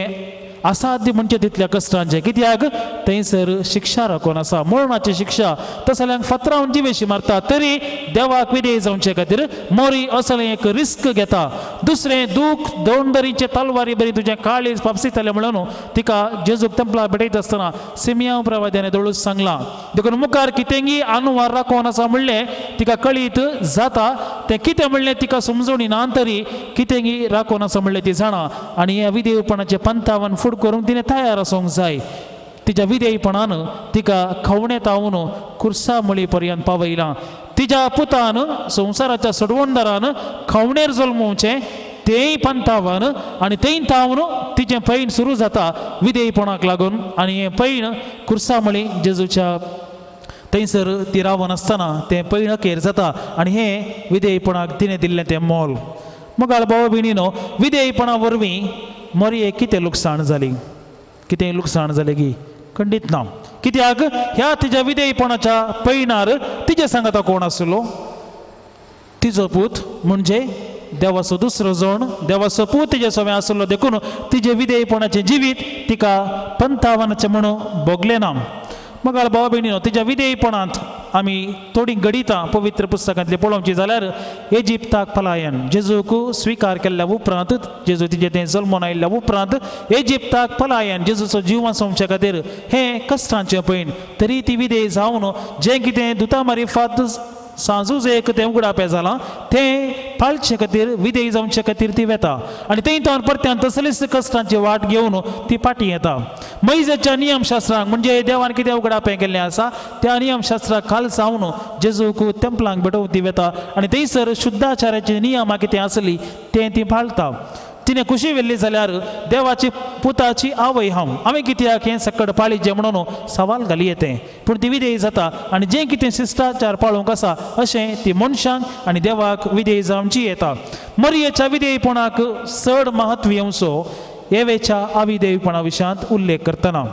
असाध्य म्हणजे तितल्या कश्टांचे कित्याक थंयसर शिक्षा राखून आसा मरणाची शिक्षा तसल्यांक फातरावन जिवेशी मारता तरी देवाक विधेय जावचे खातीर मोरी असलें एक रिस्क घेता दुसरें दूख दोंडरीचे तलवारी बरी तुजें काळीज पापसितले म्हणून तिका जेजूक तेंपला भेटयत आसतना सिमिया प्रवाद्याने दळूच सांगलां देखून मुखार कितेंगी आनुवार राखून आसा म्हणलें तिका कळीत जाता तें कितें म्हणलें तिका समजून ना तरी कितेंगी राखून आसा म्हणलें ती जाणा आनी ह्या विधेयपणाचे पंथावन फुड करूंक तिणें तयार आसूंक जाय तिच्या विधेयपणान तिका खवणे तावन कुर्सा मळी पर्यंत पावयलां तिच्या पुतान संवसाराच्या सडवणदारान खवणेर जल्मोवचें तेय पंथावन आनी थंय तावन तिचें पैण सुरू जाता विधेयपणाक लागून आनी हें पैण कुर्सा मळी जेजूच्या थंयसर ती रावन आसतना तें पैण अखेर जाता आनी हें विधेयपणाक तिणें दिल्लें तें मोल मगाळ भाव भयणीनो विधेयपणा वरवीं मोरयेक कितें लुकसाण जाली कितें लुकसाण जालें की खंडीत ना कित्याक ह्या तिच्या विधेयपणाच्या पैणार तिचे सांगाता कोण आसलो तिजो पूत म्हणजे देवाचो दुसरो जण देवाचो पूत तिजे सवय आसलो देखून तिजे विधेयपणाचें जिवीत तिका पंथावनाचें म्हणून भोगलें ना मगाळ भावा भयणीनो तिच्या विधेयपणांत आमी थोडी गणितां पवित्र पुस्तकांतली पळोवची जाल्यार इजिप्ताक पलायन जेजूक स्विकार केल्ल्या उपरांत जेजू तिचे तें जल्मोन आयिल्ल्या उपरांत इजिप्ताक पलायन जेजूचो जीव वाचोवचे खातीर हें कश्टांचें पैण तरी ती विधेय जावन जें कितें दुता मारिफात सांजूच एक तें उगडापें जालां तें पाळचे खातीर विधेय जावचे खातीर ती वेता आनी थंय तावन परत्यान तसलीच कश्टांची वाट घेवन ती पाटी येता मैजेच्या नियमशास्त्रांक म्हणजे देवान कितें उगडापें केल्लें आसा त्या नियमशास्त्राक खाल जावन जेजूक तेंपलांक भेटोवंक ती वेता आनी थंयसर शुद्धाचाराची नियमां कितें आसली तें ती पाळटा तिने खुशी व्हेल्ली जाल्यार देवाची पुताची आवय हांव हांवें कित्याक हें सकड पाळीचें म्हणून सवाल घाली येतें पूण ती विधेय जाता आनी जें कितें शिश्टाचार पाळूंक आसा अशें ती मनशांक आनी देवाक विधेय जावची येता मरयेच्या विधेयपणाक चड महत्व येवचो येवेच्या अविधेयपणा विशयांत उल्लेख करतना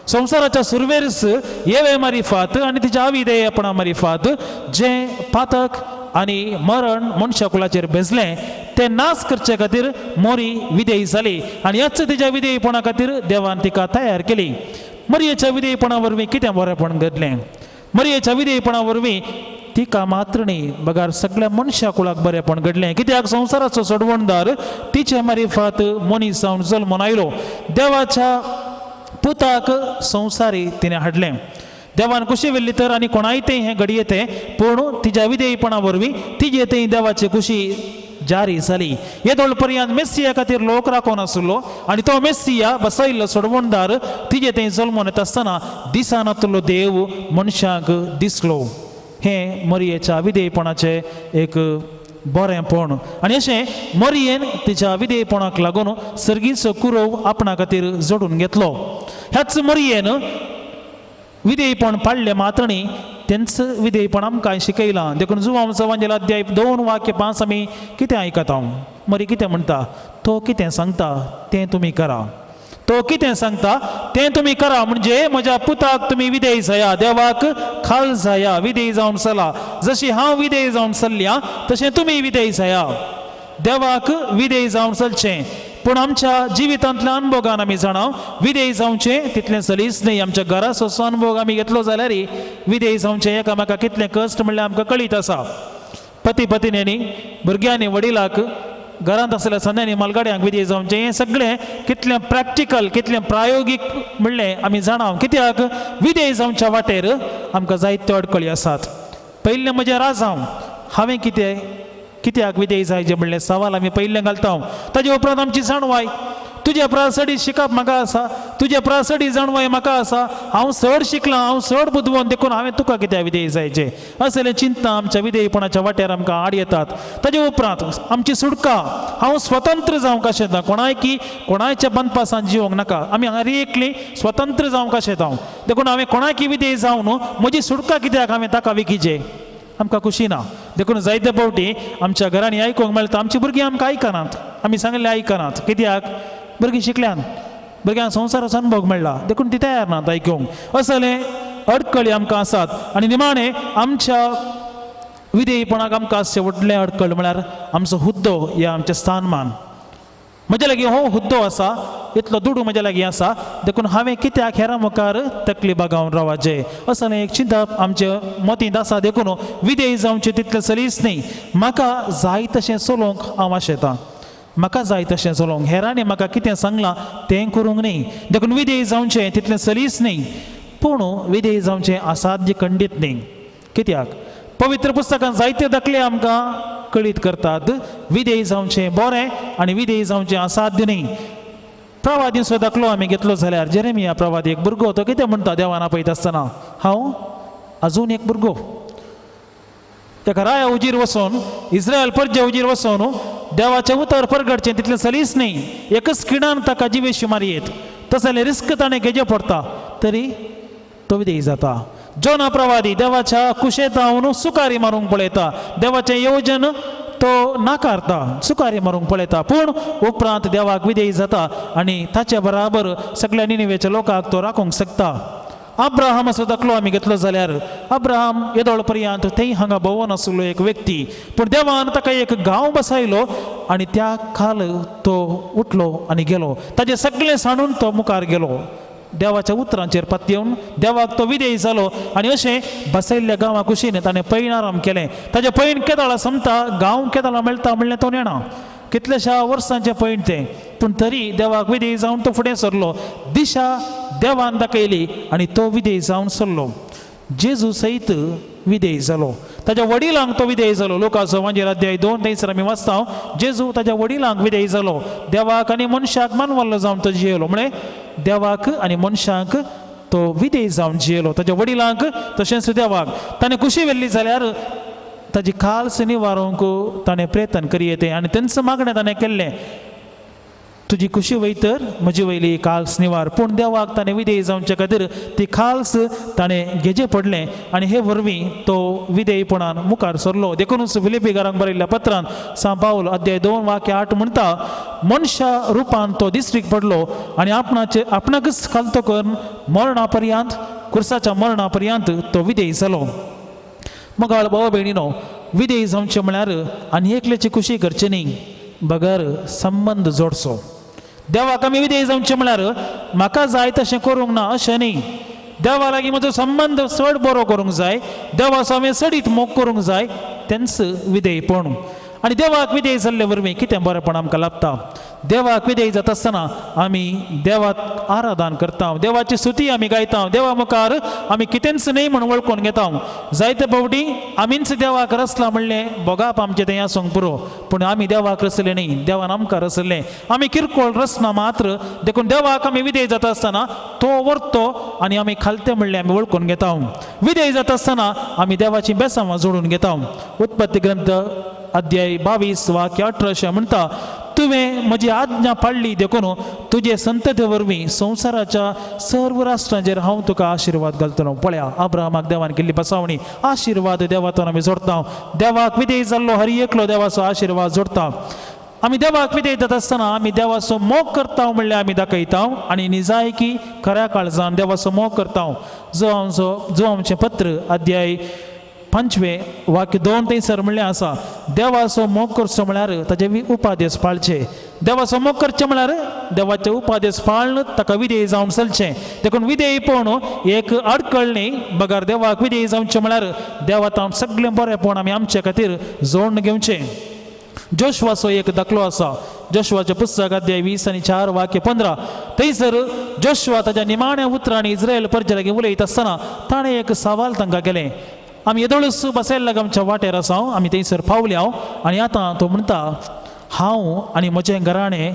संवसाराच्या सुरवेरस येवे मारिफात आनी तिच्या अविधेयपणा मारिफात जें पातक आनी मरण मनशा कुलाचेर बेजलें तें नाश करचे खातीर मोरी विधेय जाली आनी ह्याच तिच्या विधेयपणा खातीर देवान तिका तयार केली मरयेच्या विधेयपणा वरवीं कितें बरेंपण घडलें मरयेच्या विधेयपणा वरवीं तिका मात्र न्ही बगार सगळ्या मनशा कुळाक बरेंपण घडलें कित्याक संवसाराचो सडवणदार तिचे मारिफात मनीस जावन जल्मोन आयलो देवाच्या पुताक संवसारी तिणें हाडलें देवान खुशी व्हेल्ली तर आनी कोणाय तें हें घडये तें पूण तिच्या विधेयपणा वरवीं तिजे थंय देवाची खुशी जारी जाली येदोळ पर्यंत मेस्सिया खातीर लोक राखून आसलो आनी तो मेस्सिया बसयल्लो सोडवणदार तिजे थंय जल्मोन येता आसतना दिसानातलो देव मनशाक दिसलो हें मरयेच्या विधेयपणाचें एक बरेंपण आनी अशें मरयेन तिच्या विधेयपणाक लागून सर्गीचो कुरव आपणा खातीर जोडून घेतलो ह्याच मरयेन विधेयपण पाळ्ळें मात्र न्ही तेंच विधेयपण आमकां शिकयलां देखून जुवांचो वांजेल अध्याय 2 वाक्य 5 आमी कितें आयकता मरी कितें म्हणटा तो कितें सांगता तें तुमी करा तो कितें सांगता तें तुमी करा म्हणजे म्हज्या पुताक तुमी विधेय जाया देवाक खाल जाया विधेय जावन चला जशी हांव विधेय जावन चल्ल्या तशें तुमी विधेय जाया देवाक विधेय जावन चलचें पूण आमच्या जिवितांतल्या अनुभवान आमी जाणाव विधेय जावचें तितलें सलीस न्ही आमच्या घराचो अनुभव आमी घेतलो जाल्यार विधेय जावचें एकामेकाक कितलें कश्ट म्हणल्यार आमकां कळीत आसा पती पत्नींनी भुरग्यांनी वडिलाक घरांत आसल्या सन्यांनी मालगाड्यांक विधेय जावचें हें सगळें कितलें प्रॅक्टिकल कितलें प्रायोगीक म्हणलें आमी जाणाव कित्याक विधेय जावच्या वाटेर आमकां जायत्यो अडखळी आसात पयलें म्हजें राजांव हांवें कित्याक विधेय जायचें म्हणलें सवाल आमी पयलें घालता ताजे उपरांत आमची जाणवाय तुझ्या प्रासडी शिकप म्हाका आसा, तुझ्या प्रासडी जाणवय म्हाका आसा, हांव चड शिकलां, हांव चड बुदवून देखून हांवें तुका कित्याक विधेय जायचें. असलें चिंतना आमच्या विधेयपणाच्या वाट्यार आमकां आड येतात. ताजे उपरांत आमची सुटका, हांव स्वतंत्र जावंक कशें जाता, कोणायच्या बंदपासान जिवंक नाका. आमी हांगा एकली स्वतंत्र जावंक कशें जावं देखून हांवें कोणाकी विधेय जावं न्हू, म्हजी सुटका कित्याक हांवें ताका विकीचें. आमकां खुशी ना. देखून जायते फावटी आमच्या घरांनी आयकूंक मेळटा आमची भुरगीं आमकां आयकनात, आमी सांगलें आयकनात. कित्याक? भुरगीं शिकल्यान, भुरग्यांक संवसाराचो अनुभव मेळ्ळा देखून ती तयार नात आयकूंक. असले अडकळी आमकां आसात. आनी निमाणें आमच्या विधेयपणाक आमकां अशें व्हडलें अडकळ म्हळ्यार आमचो हुद्दो या आमचें स्थानमान. म्हज्या लागीं हो हुद्दो आसा, इतलो दुडू म्हज्या लागीं आसा, देखून हांवें कित्याक हेरां मुखार तकली बागावन रावचें. असलें एक चिंतप आमच्या मतींत आसा. देखून विधेय जावचें तितलें सलीस न्ही. म्हाका जाय तशें चलोवंक हांव आशेतां, म्हाका जाय तशें चलोवंक. हेरांनी म्हाका कितें सांगलां तें करूंक न्ही. देखून विधेय जावचें तितलें सलीस न्ही, पूण विधेय जावचें असाध्य खंडीत न्ही. कित्याक? पवित्र पुस्तकांत जायते दाखले आमकां कळीत करतात विधेय जावचें बरें आनी विधेय जावचें असाध्य न्ही. प्रवादीचो दाखलो आमी घेतलो जाल्यार जेरेमिया प्रवादी एक भुरगो तो कितें म्हणटा देवान आपयता आसतना, हांव आजून एक भुरगो. ताका राया उजीर वचोन, इस्रायल पर्जे उजीर वचोन देवाचें उतर परगडचें तितलें सलीस न्ही. एकच खिणान ताका जिवेशी मारयेत. तसलें रिस्क ताणें घेवचें पडटा तरी तो विधेय जाता. जोना प्रवादी देवाच्या कुशेंत हांव सुकारी मारूंक पळयता, देवाचें येवजन तो नाकारता, सुकारी मारूंक पळयता, पूण उपरांत देवाक विधेय जाता आनी ताचे बराबर सगळ्या निनिवेच्या लोकांक तो राखूंक शकता. अब्राहमाचो दाखलो आमी घेतलो जाल्यार अब्राहम येदोळ पर्यंत थंय हांगा भोंवून आशिल्लो एक व्यक्ती, पूण देवान ताका एक गांव बसयलो आनी त्या खाल तो उठलो आनी गेलो. ताजें सगळें सांडून तो मुखार गेलो. देवाच्या उतरांचेर पातयेवन देवाक तो विधेय जालो आनी अशें बसयल्ल्या गांवा कुशीन ताणें पैण आराम केलें. ताजें पैण केदाळां संपता, गांव केदाळां मेळटा म्हणलें तो नेणा. कितल्याशा वर्सांचें पैण तें, पूण तरी देवाक विधेय जावन तो फुडें सरलो. दिशा देवान दाखयली आनी तो विधेय जावन सरलो. जेजू सयत विधेय जालो. ताज्या वडिलांक तो विधेय जालो. लोकाचो वांजेर अध्याय 2 थंयसर आमी वाचता जेजू ताज्या वडिलांक विधेय जालो. देवाक आनी मनशाक मानवल्लो जावन तो जियेलो. म्हळ्यार देवाक आनी मनशाक तो विधेय जावन जियेलो. ताज्या वडिलांक तशेंच देवाक. ताणें कुशी व्हेल्ली जाल्यार ताजी खालस निवारूंक ताणें प्रयत्न करियेतें आनी तेंच मागणें ताणें केल्लें, तुजी कुशी वयतर म्हजी वयली खालस निवार. पूण देवाक ताणें विधेय जावचे खातीर ती खालस ताणें घेजें पडलें आनी हे वरवीं तो विधेयपणान मुखार सरलो. देखूनच फिलिपिकारांक बरयल्ल्या पत्रांत सांत पावल अध्याय 2 वाक्य 8 म्हणटा, मनशा रुपान तो दिश्टीक पडलो आनी आपणाकच खालतो करून मरणा पर्यंत, कुर्साच्या मरणा पर्यंत तो विधेय जालो. मगाळ भाव भयणीनो, विधेय जावचें म्हळ्यार आनी एकल्याची कुशी करची न्ही, बगर संबंद जोडचो. देवाक आमी विधेय जावचें म्हळ्यार म्हाका जाय तशें करूंक ना अशें न्ही. देवा लागीं म्हजो संबंद चड बरो करूंक जाय, देवाचो हांवें चडीत मोग करूंक जाय, तेंच विधेयपण. आनी देवाक विधेय जाल्ले वरवीं कितें बरेंपण आमकां लाभता. देवाक विधेय जाता आसतना आमी देवाक आराधन करता, देवाची स्तुती आमी गायता, देवा मुखार आमी कितेंच न्ही म्हण वळखून घेता. जायते फावटी आमीच देवाक रसला म्हणलें बोगाप आमचें तें आसूंक पुरो, पूण आमी देवाक रसले न्ही, देवान आमकां रसले. आमी किरकोळ रसना मात्र. देखून देवाक आमी विधेय जाता आसतना तो व्हरतो आनी आमी खालते म्हणलें आमी वळखून घेता. विधेय जाता आसतना आमी देवाची बेसांवां जोडून घेता. उत्पत्ती ग्रंथ अध्याय 22 वाक्य 18 म्हणटा, तुवें म्हजी आज्ञा पाळ्ळी देखून तुजे संतते वरवीं संवसाराच्या सर्व राष्ट्रांचेर हांव तुका आशिर्वाद घालतलो. पळया, अब्राहमाक देवान केल्ली बसावणी, आशिर्वाद देवातून आमी जोडटा. देवाक विधेय जाल्लो हर एकलो देवाचो आशिर्वाद जोडटा. आमी देवाक विधेय जाता आसतना आमी देवाचो मोग करता म्हणल्यार आमी दाखयता आनी निजायकी खऱ्या काळजान देवाचो मोग करता. जो आमचें पत्र अध्याय 5 वाक्य 2 थंयसर म्हणलें आसा, देवाचो मोग करचो म्हळ्यार ताचे उपादेश पाळचे. देवाचो मोग करचें म्हळ्यार देवाचे उपादेश पाळन ताका विधेय जावन चलचें. देखून विधेयपण एक अडकळ न्ही, बगर देवाक विधेय जावचें म्हळ्यार देवातां सगळें बरेंपण आमी आमचे खातीर जोडून घेवचें. जोशवाचो एक दाखलो आसा, जोशवाचें पुस्तक अध्याय 20 आनी 4 वाक्य 15 थंयसर जोशवा ताच्या निमाण्या उतरांनी इस्रायल पर्जे लागीं उलयता आसतना ताणें एक सवाल तांकां केलें. आमी येदोळूच बसयल्ल्या आमच्या वाटेर आसा, आमी थंयसर पावल्या आनी आतां तो म्हणटा, हांव आनी म्हजें घराणें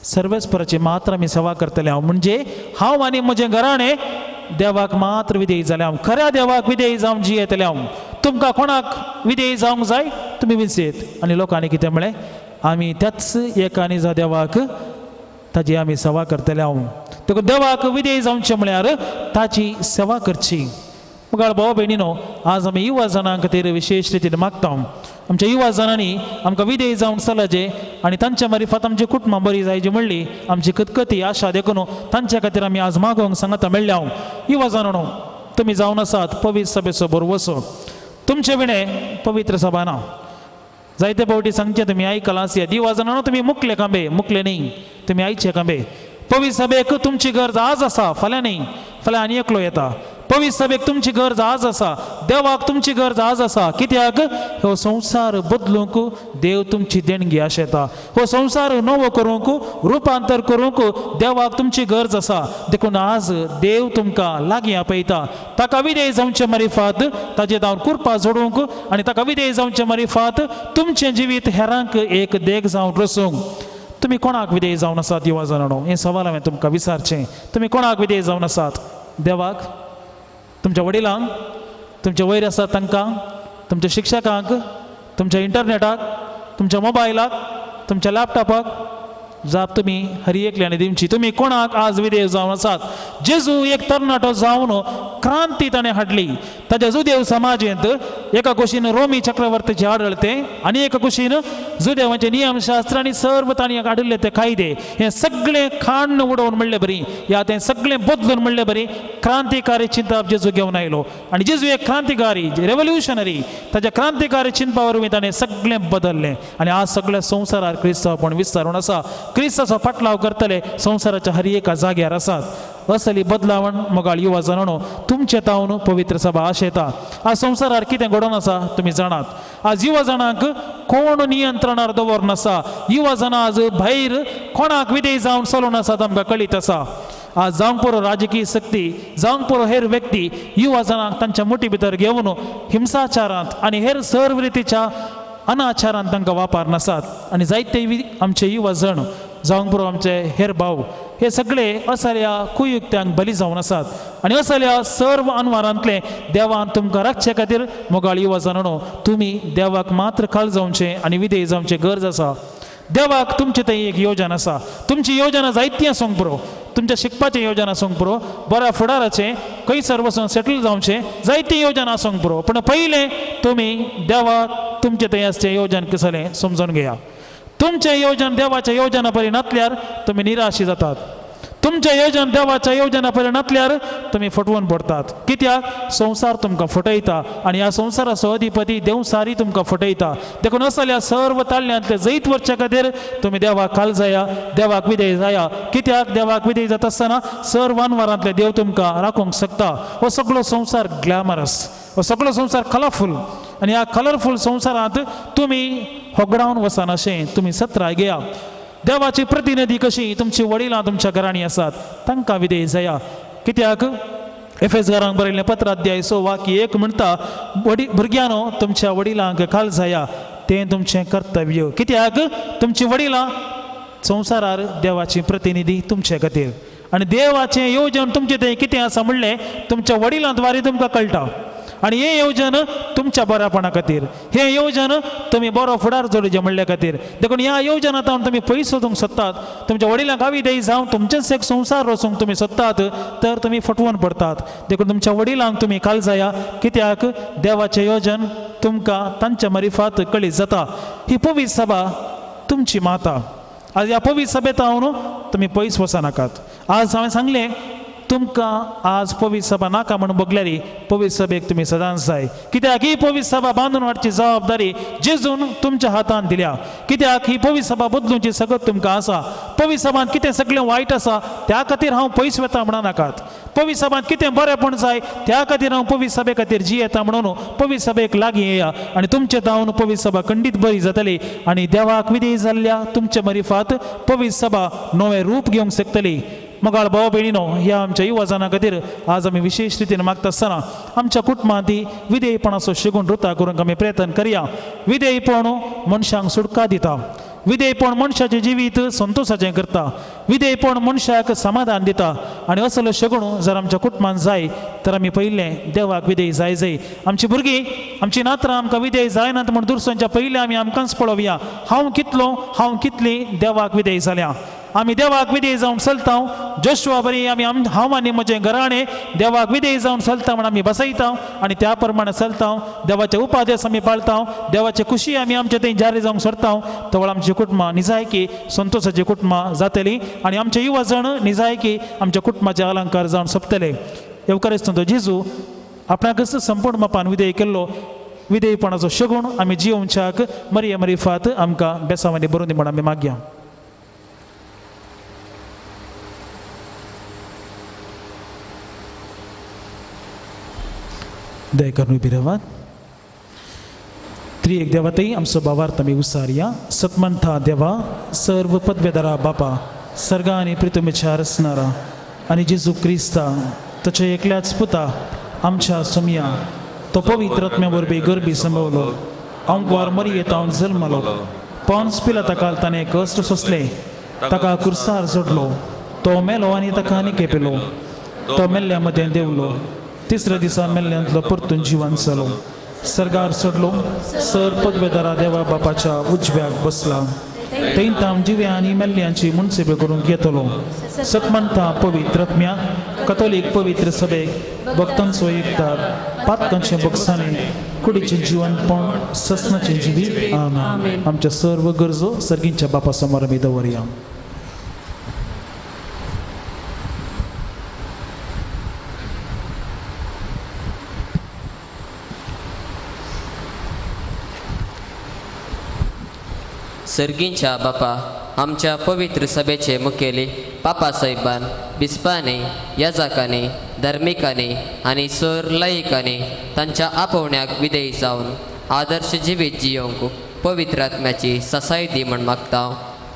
सर्वेस्पराची मात्र आमी सेवा करतले हांव म्हणजे हांव आनी म्हजें घराणें देवाक मात्र विधेय जालें हांव खऱ्या देवाक विधेय जावन जियेतलें हांव तुमकां कोणाक विधेय जावंक जाय तुमी विचारीत आनी लोकांनी कितें म्हळें आमी त्याच एकानी जा देवाक ताजी आमी सेवा करतले हांव देखून देवाक विधेय जावचें म्हळ्यार ताची सेवा करची मुगाळ भाव भयणीनो आज आमी युवा जाणां खातीर विशेश रितीन मागता आमच्या युवा जाणांनी आमकां विधेय जावन चलचे आनी तांच्या मार्फत आमची कुटुंबां बरी जायची म्हणली आमची खतखती आशा देखून तांच्या खातीर आमी आज मागोवंक सांगता मेळ्ळें हांव युवा जाणांनो तुमी जावन आसात पवित्र सभेचो बरोवसो तुमचे विणें पवित्र सभा ना जायते फावटी सांगचे तुमी आयकलां युवा जाणांनो तुमी मुखले कांबे मुखले न्ही तुमी आयचे कांबे पवित्र सभेक तुमची गरज आज आसा फाल्यां न्ही फाल्यां आनी एकलो येता पवित्र सभेक तुमची गरज आज आसा देवाक तुमची गरज आज आसा कित्याक हो संवसार बदलूंक देव तुमची देणगी आशेता हो संवसार नवो करूंक रुपांतर करूंक देवाक तुमची गरज आसा देखून आज देव तुमकां लागीं आपयता ताका विधेय जावचे मार्फत ताजे दावर कुरपा जोडूंक आनी ताका विधेय जावचे मार्फत तुमचें जिवीत हेरांक एक देग जावन रसूंक तुमी कोणाक विधेय जावन आसात युवा जाणांनो हें सवाल हांवें तुमकां विचारचें तुमी कोणाक विधेय जावन आसात देवाक तुमच्या वडिलांक तुमचे वयर आसात तांकां तुमच्या शिक्षकांक तुमच्या इंटरनेटाक तुमच्या मोबायलाक तुमच्या लॅपटॉपाक जाप तुमी हरी एकल्यानी दिवची तुमी कोणाक आज विधेय जावन आसात जेजू एक तरणाटो जावन क्रांती ताणें हाडली ताच्या जुदेव समाजेंत एका कुशीन रोमी चक्रवर्तीचे आडळते आनी एका कुशीन जुदेवांचे नियमशास्त्र आनी सर्व तांणी हाडिल्ले ते कायदे हें सगळें खाण उडोवन म्हणलें बरी या तें सगळें बदलून म्हणलें बरी क्रांतिकारी चिंतप जेजू घेवन आयलो आनी जेजू एक क्रांतिकारी रेवल्युशनरी ताच्या क्रांतिकारी चिंतपा वरवीं ताणें सगळें बदललें आनी आज सगळ्या संवसारार क्रिस्तांवपण विस्तारून आसा क्रिस्ताचो पाटलाव करतले संवसाराच्या हर एका जाग्यार आसात असली बदलावण मोगाळ युवा जाणांनो तुमचे तावन पवित्र सभा आशेता आज संवसारार कितें घडोवन आसा तुमी जाणात आज युवा जाणांक कोण नियंत्रणार दवरून आसा युवा जाणां आज भायर कोणाक विधेय जावन चलून आसात आमकां कळीत आसा आज जावंक पुरो राजकीय शक्ती जावंक पुरो हेर व्यक्ती युवा जाणांक तांच्या मुठी भितर घेवन हिंसाचारांत आनी हेर सर्व रितीच्या अनाचारांत तांकां वापर नासात आनी जायते आमचे युवा जण जावंक पुरो आमचे हेर भाव हे सगळे असल्या कुयुक्त्यांक बली जावन आसात आनी असल्या सर्व अनवारांतले देवान तुमकां राखचे खातीर मोगाळ युवा जाणांनो तुमी देवाक मात्र काल जावचें आनी विधेय जावचें गरज आसा देवाक तुमचे थंय एक योजना आसा तुमची योजना जायती आसूंक पुरो तुमच्या शिकपाचें योजना आसूंक पुरो बऱ्या फुडाराचें खंयसर वचून सेटल जावचें जायती योजना आसूंक पुरो पूण पयलें तुमी देवाक तुमचे थंय आसचें योजन कसलें समजून घेया तुमचें योजन देवाच्या योजना परी नातल्यार तुमी निराशी जातात तुमचें योजन देवाच्या योजना परी नातल्यार तुमी फटवून पडटात कित्याक संवसार तुमकां फटयता आनी ह्या संवसाराचो अधिपती देवसारी तुमकां फटयता देखून असल्या सर्व ताळ्यांतले जैत वरचे खातीर तुमी देवाक काल जाया देवाक विधेय जाया कित्याक देवाक विधेय जाता आसतना सर्व अनवरांतले देव तुमकां राखूंक शकता हो सगळो संवसार ग्लॅमरस हो सगळो संवसार कलरफूल आनी ह्या कलरफूल संवसारांत तुमी होगडावन वचना अशें तुमी सत्राय घेया देवाची प्रतिनिधी कशी तुमची वडिलां तुमच्या घरांनी आसात तांकां विधेय जाया कित्याक एफेसकारांक बरयल्लें पत्र अध्याय 6 वाक्य 1 म्हणटा भुरग्यांनो तुमच्या वडिलांक काल जाया तें तुमचें कर्तव्य कित्याक तुमची वडिलां संवसारार देवाची प्रतिनिधी तुमचे खातीर आनी देवाचें येवजण तुमचें थंय कितें आसा म्हणलें तुमच्या वडिलां द्वारे तुमकां कळटा आनी हें येवजण तुमच्या बऱ्यापणा खातीर हें येवजण तुमी बरो फुडार जोडचें म्हणल्या खातीर देखून ह्या येवजणांत तुमी पयस वचूंक सोदतात तुमच्या वडिलांक विधेय जावन तुमचेच एक संवसार रचूंक तुमी सोदतात तर तुमी फटवून पडटात देखून तुमच्या वडिलांक तुमी काल जाया कित्याक देवाचें येवजण तुमकां तांच्या मार्फत कळीत जाता ही पवित्र सभा तुमची माता आज ह्या पवित्र सभेत हांव तुमी पयस वचनाकात आज हांवें सांगलें तुमकां आज पवित्र सभा नाका म्हणून बगल्यार पवित्र सभेक तुमी सदांच जाय कित्याक ही पवित्र सभा बांदून हाडची जबाबदारी जेजून तुमच्या हातांत दिल्या कित्याक ही पवित्र सभा बदलूंची सगत तुमकां आसा पवित्र सभांत कितें सगळें वायट आसा त्या खातीर हांव पयस वता म्हणनाकात पवित्र सभांत कितें बरेंपण जाय त्या खातीर हांव पवित्र सभे खातीर जियेता म्हणून पवित्र सभेक लागीं येया आनी तुमचे धांवन पवित्र सभा खंडीत बरी जातली आनी देवाक विधेय जाल्ल्या तुमच्या मार्फत पवित्र सभा नवें रूप घेवंक शकतली मोगाळ भाव भयणीनो ह्या आमच्या युवा जाणां खातीर आज आमी विशेष रितीन मागता आसतना आमच्या कुटुंबांत विधेयपणाचो शिगूण वृत्ता करूंक आमी प्रयत्न करया विधेयपण मनशांक सुटका दिता विधेयपण मनशाचें जिवीत संतोशाचें करता, विधेयपण मनशाक समाधान दिता. आनी असलो शगूण जर आमच्या कुटुंबांत जाय तर आमी पयलें देवाक विधेय जाय. आमची भुरगीं आमची नात्रां आमकां विधेय जायनात म्हण दुरसांच्या पयलीं आमी आमकांच पळोवया, हांव कितली देवाक विधेय जाल्या. आमी देवाक विधेय जावन चलता. जोशुआ बरी हांव आनी म्हजें घराणें देवाक विधेय जावन चलता म्हण आमी बसयता आनी त्या प्रमाणे चलता. देवाचे उपादेश आमी पाळटा, देवाचे खुशी आमी आमच्या थंय जारी जावंक सरता. तवळ आमची कुटुंबां निजायकी संतोशाची कुटुंबां जातली आनी आमचे युवा जण निजायकी आमच्या कुटुंबाचे अलंकार जावन सोंपतले. येवकारेस्त जेजू आपणाकच संपूर्ण मापान विधेय केल्लो विधेयपणाचो शगूण आमी जियोवच्याक मरिया मरिफात आमकां बेसावांनी बरोवन दी म्हण आमी मागया. दया करून उबी रावात. त्रिएक देवातय आमचो भावार्थ आमी उसारया. सतमंथा देवा, सर्व पदवेदारा बापा, सर्गा आनी पृथ्वीच्या रचणारा आनी जेजू क्रिस्ता ताच्या एकल्याच पुता आमच्या सोमया तो पवित्र आत्म्या वरवीं गर्भी संभवलो, अंकवार मरियेतावन जल्मलो, पोन्स पिलाता काल ताणें कश्ट सोंसले, ताका कुर्सार जोडलो, तो मेलो आनी ताका निकेपिलो, तो मेल्ल्या मदें देंवलो, तिसऱ्या दिसा मेल्ल्यांतलो परतून जिवन जालो, सर्गार चडलो, सर पदवेदारा देवा बापाच्या उजव्याक बसला, थंय ताम जिव्या आनी मेल्ल्यांची मुनसिबे करून घेतलो. सतमंथा पवित्र आत्म्या, कथोलीक पवित्र सभेक, भक्तांचो एकदार, पातकांचे बगसाणे, कुडीचें जिवनपण, ससनाचें जिवीत. आमेन. आमच्या सर्व गरजो सर्गींच्या बापा समोर आमी दवरया. सर्गींच्या बापा, आमच्या पवित्र सभेचे मुखेली पापा साहेबान बिस्पांनी, याजकांनी, धर्मिकांनी आनी सर लायिकांनी तांच्या आपोवण्याक विधेय जावन आदर्श जिवीत जियोंक पवित्र आत्म्याची ससाय दी म्हण मागता.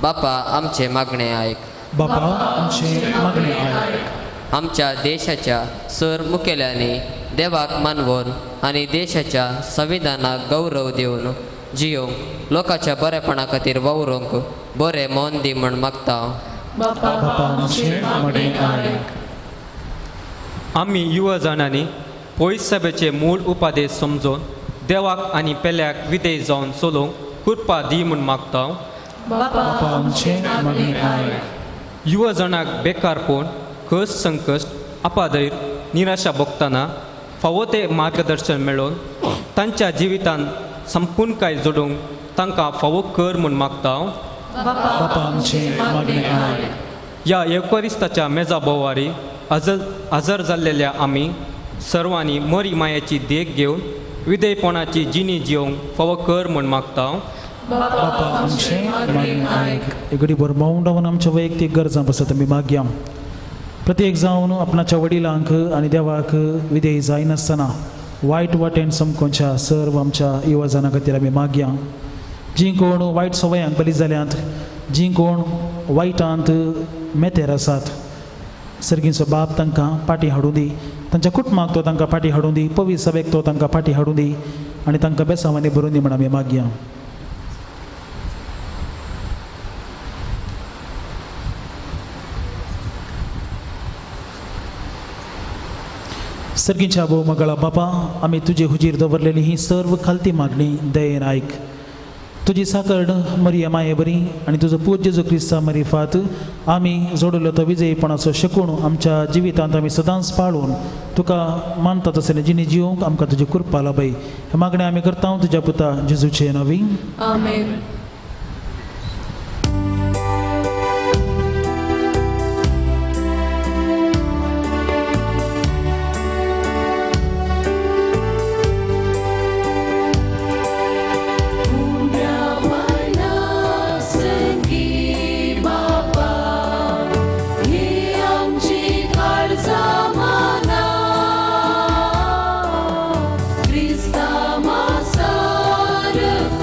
बापा आमचे मागणे आयक. बापा आमचे मागणे आयक. आमच्या देशाच्या सर मुखेल्यांनी देवाक मानवून आनी देशाच्या संविधानाक गौरव दिवन जियोंक लोकांच्या बरेपणा खातीर वावरूंक बरें मन दी म्हण मागता. बापा आमचे मागणे आयक. आमी युवा जाणांनी पयस सभेचे मूळ उपादेश समजून देवाक आनी पेल्याक विधेय जावन चलोवंक कृपा दी म्हण मागता. बापा आमचे मागणे आयक. युवा जाणांक बेकारपण, कश्ट संकश्ट, आपादयर, निराशा भोगतना फावो ते मार्गदर्शन मेळोवन तांच्या जिवितांत संपूर्णकाय जोडूंक तांकां फावो कर म्हण मागता. बापा आमचे मागणे आयक. ह्या एवकारिस्ताच्या मेजा बोवारी हजर जाल्लेल्या आमी सर्वांनी मरी मायेची देख घेवन विधेयपणाची जिणी जियोंक फावो कर म्हण मागता. बापा आमचे मागणे आयक. एक घडी भर मौन रावन आमच्या वैयक्तीक गरजां पासत आमी मागया. प्रत्येक जावन आपणाच्या वडिलांक आनी देवाक विधेय जायनासतना वायट वाटेन समकोवच्या सर्व आमच्या युवा जाणां खातीर आमी मागया. जीं कोण वायट सवयांक बली जाल्यांत, जीं कोण वायटांत मेतेर आसात, सर्गींचो बाप तांकां पाटी हाडूं दी, तांच्या कुटुंबाक तो तांकां पाटी हाडूं दी, पवित्र सभेक तो तांकां पाटी हाडूं दी आनी तांकां बेसावांनी भरून दी म्हण आमी मागया. सर्गींच्या भोव मंगळा बापा, आमी तुजे हुजीर दवरलेली ही सर्व खालती मागणी दयेन आयक. तुजी साकर्ड मरिया माये बरी आनी तुजो पूज्य जेजू क्रिस्ता मरिफात आमी जोडलो तो विजयपणाचो शकूण आमच्या जिवितांत आमी सदांच पाळून तुका मानता तसले जिणी जिवंक आमकां तुजी कृपा लाभय. हे मागणें आमी करता तुज्या पुता जेजूचे नांवी. आमेन. Krista ma sarkan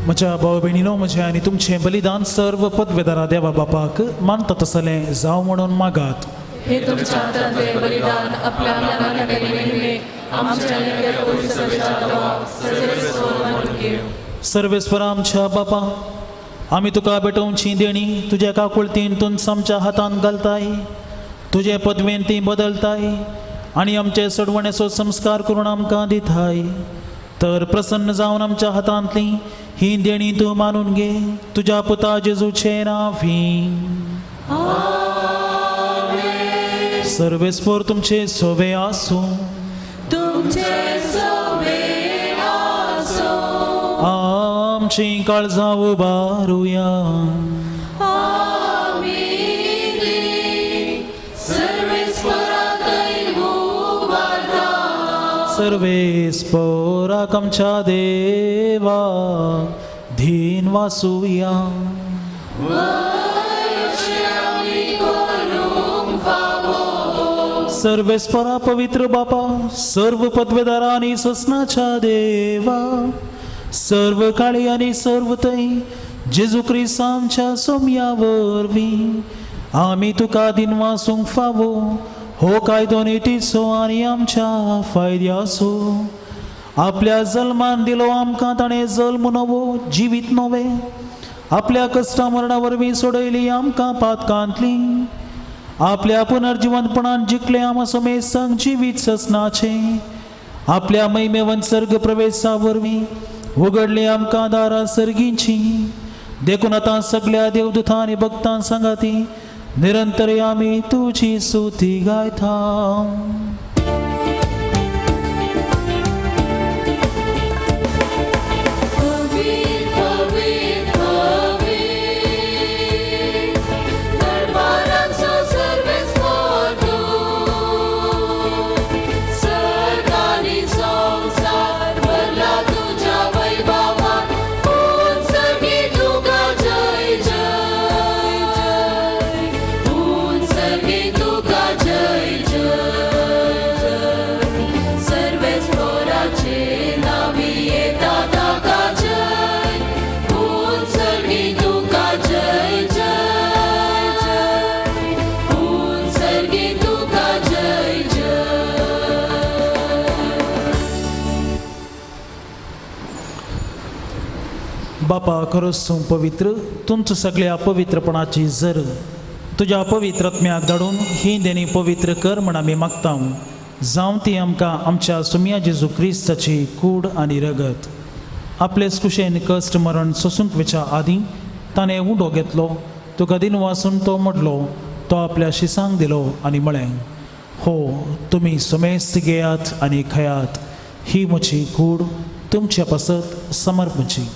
म्हज्या भाव भयणीनो म्हजें आनी तुमचें बलिदान सर्व पदवेदारा देवा बापाक मानता तसलें जावं म्हणून मागात. हे तुमच्या हातांतले बलिदान आपल्या मनाने केले आमच्या निकेत सर्वेस्परा आमच्या बापा, आमी तुका बेटोवची देणी तुज्या काकुळतीन तुंच आमच्या हातांत घालताय, तुजे पदवेन ती बदलताय आनी आमचे सडवणेचो संस्कार करून आमकां दिताय. तर प्रसन्न जावन आमच्या हातांतली ही देणी तूं मानून घे तुज्या पुता जेजूचे नांवी. सर्वेस्पर तुमचे सोवे आसूं. तुमचे सोवे आसो. आमची काळजां उबारुया. सर्वेस्पराक आमच्या देवा धीन वासुया. सर्वेस्परा पवित्र बापा, सर्व पदवेदारा आनी ससनाच्या देवा, सर्व काळी आनी सर्व तै जेजू क्रिस्त आमच्या सोम्या वरवीं आमी तुका दिन वासूंक फावो हो कायदो नेटीचो आनी आमच्या फायद्याचो. आपल्या जल्मान दिलो आमकां ताणें जल्म नवो जिवीत नवे, आपल्या कश्टा मरणा वरवीं सोडयली आमकां पातकांतली, आपल्या पुनर्जिवंतपणान जिखले आमा समेत संग जिवीत ससनाचे, आपल्या महिमेवंत सर्ग प्रवेशा वरवीं उगडली आमकां दारां सर्गींची. देखून आतां सगळ्या देवदूतां आनी भक्तां सांगाती निरंतर आमी तुजी स्तुती गायता. बापा खरोच तूं पवित्र, तुमचं सगळ्या पवित्रपणाची जर तुज्या पवित्रत्म्याक धाडून ही देणी पवित्र कर म्हण आमी मागता. जावं ती आमकां आमच्या सुम्या जेजू क्रिस्ताची कूड आनी रगत. आपलेच कुशेन कश्ट मरण सोसूंक वेच्या आदीं ताणें उडो घेतलो, तुका दिन वासून तो म्हणलो, तो आपल्या शिसांक दिलो आनी म्हळें, हो तुमी समेस्त घेयात आनी खयात, ही म्हजी कूड तुमच्या पासत समर्पची.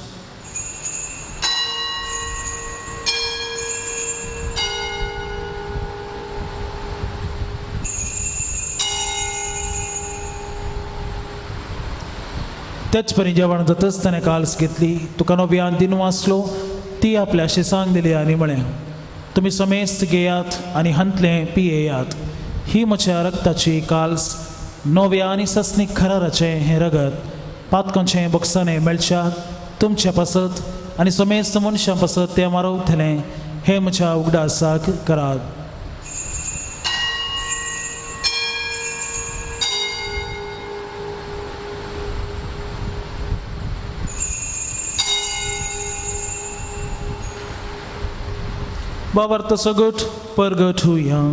तेच परी जेवण जातच ताणें काल्स घेतली, तुका नव्यान दिन वाचलो, ती आपल्या शिसांक दिली आनी म्हळें, तुमी समेस्त घेयात आनी हंतलें पियेयात, ही म्हज्या रक्ताची काल्स नव्या आनी सस्नीक खराराचें हें रगत पातकांचें बक्षाने मेळच्याक तुमच्या पासत आनी समेस्त मनशां पासत तें मारवतलें हें म्हज्या उगडासाक करात. बाबार्थ सगट परगट होया.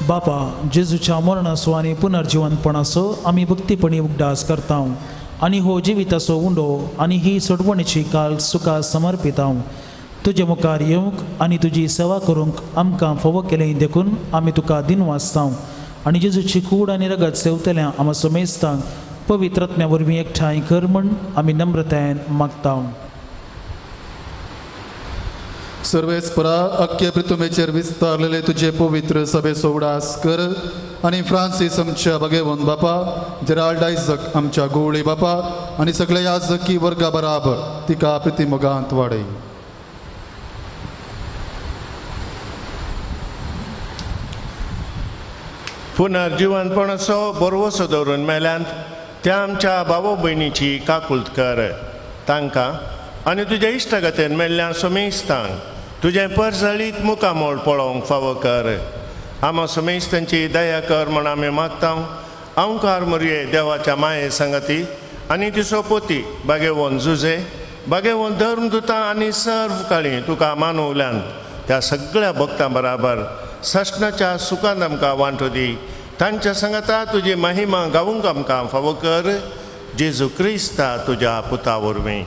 बापा जेजूच्या मरणाचो आनी पुनर्जिवंतपणाचो आमी भक्तीपणी उगडास करता आनी हो जिविताचो उंडो आनी ही सोडवणेची काल सुका समर्पिता. तुजे मुखार येवंक आनी तुजी सेवा करूंक आमकां फोव केलें देखून आमी तुका दिनवासतां आनी जेजूची कूड आनी रगत सेवतल्या आमी समेस्तांक पवित्रत्म्या वरवीं एकठांय कर म्हूण आमी नम्रतायेन मागतां. सर्वेस्परा अख्खे पृथ्वीचेर विस्तारलेले तुझे पवित्र सभेचो उडास कर आनी फ्रांसीस आमच्या भगेवन बापा, जेराल्ड आयझक आमच्या गोवळी बापा आनी सगळे याजकी वर्गा बराबर तिका प्रतिमोगांत वाडय. पुनर्जिवनपणाचो बरवसो दवरून मेल्यांत त्या आमच्या भाव भयणीची काकुळट कर. तांकां आनी तुज्या इश्टगतेन मेल्ल्या समेस्तांक तुजें परजळीत मुखामोळ पळोवंक फावो कर. आमा समेस्तांची दया कर म्हण आमी मागतां. अवकार मरये देवाच्या माये संगती आनी तिचो पोती बागेवोन जुजे बागेवोन धर्मदुतां आनी सर्व काळी तुका मानवल्यांत त्या सगळ्या भक्तां बराबर सशनाच्या सुखांत आमकां वांटो दी. तांच्या संगता तुजी महिमा गावूंक आमकां फावो कर. जेजू क्रिस्ता तुज्या पुता वरवीं.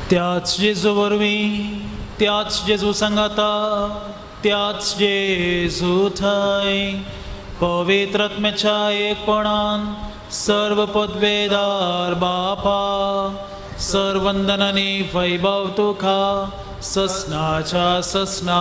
त्याच जेजू वरवीं, त्याच जेजू सांगाता, त्याच जेजू थंय पवित्रत्म्याच्या एकपणान सर्व पदवेदार बापा सर्व वंदनांनी वैभव तुका ससनाच्या ससना.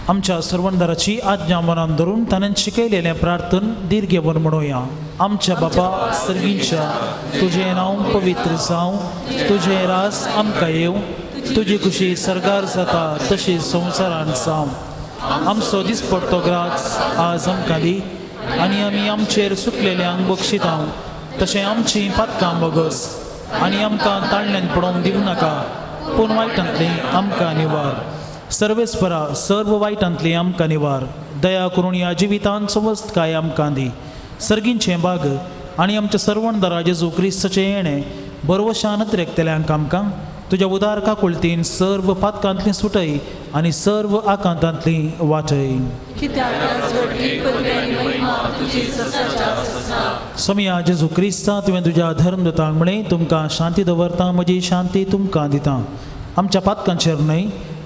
आमच्या सर्वंदराची आज्ञा मनान धरून ताणें शिकयलेलें प्रार्थन दीर्घवन म्हणुया. आमच्या बापा सर्गींच्या तुजें नांव पवित्र जावं, तुजें रास आमकां येवं, तुजी खुशी सरगार जाता तशी संवसारांत जावं. आमचो दिसपडटो ग्रास आज आमकां दी आनी आमी आमचेर सुकलेल्यांक बक्षितां तशें आमची पातकां बगस आनी आमकां ताळण्यान पडोवंक दिवं नाका, पूण वायटांतली आमकां निवार. सर्वेस्परा सर्व वायटांतली आमकां निवार. दया करून ह्या जिवितांत समस्त काय आमकां दी. सर्गींचें बाग आनी आमच्या सर्वणदारा जेजू क्रिस्ताचें येणें बरवशान रेखतल्यांक आमकां तुज्या उदार काकुळटीन सर्व पातकांतली सुटय आनी सर्व आकांतांतली वाटय. समया जेजू क्रिस्ता तुवें तुज्या धर्मदूतांक म्हणे तुमकां शांती दवरता, म्हजी शांती तुमकां दिता. आमच्या पातकांचेर न्हय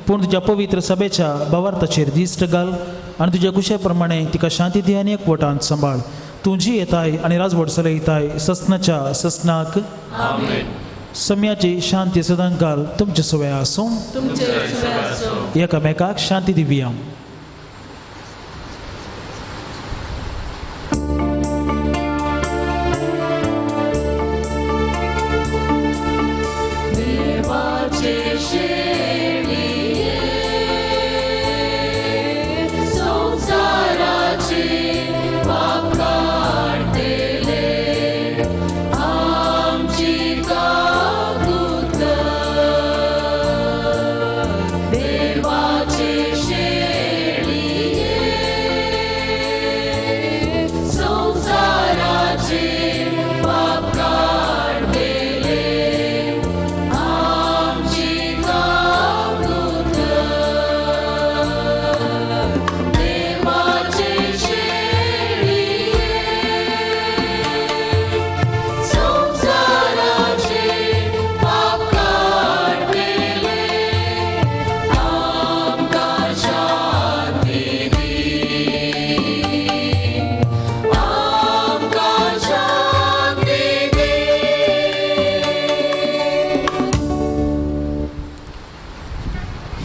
पूण तुज्या पवित्र सभेच्या भावार्थाचेर दिश्ट घाल आनी तुज्या कुशे प्रमाणे तिका शांती दी आनी एकवटांत सांबाळ. तूं जी येताय आनी राजवट चलयताय ससनाच्या ससनाक. सम्याची शांती सदांच घाल तुमचे सवय आसूं. एकामेकाक शांती दिवया.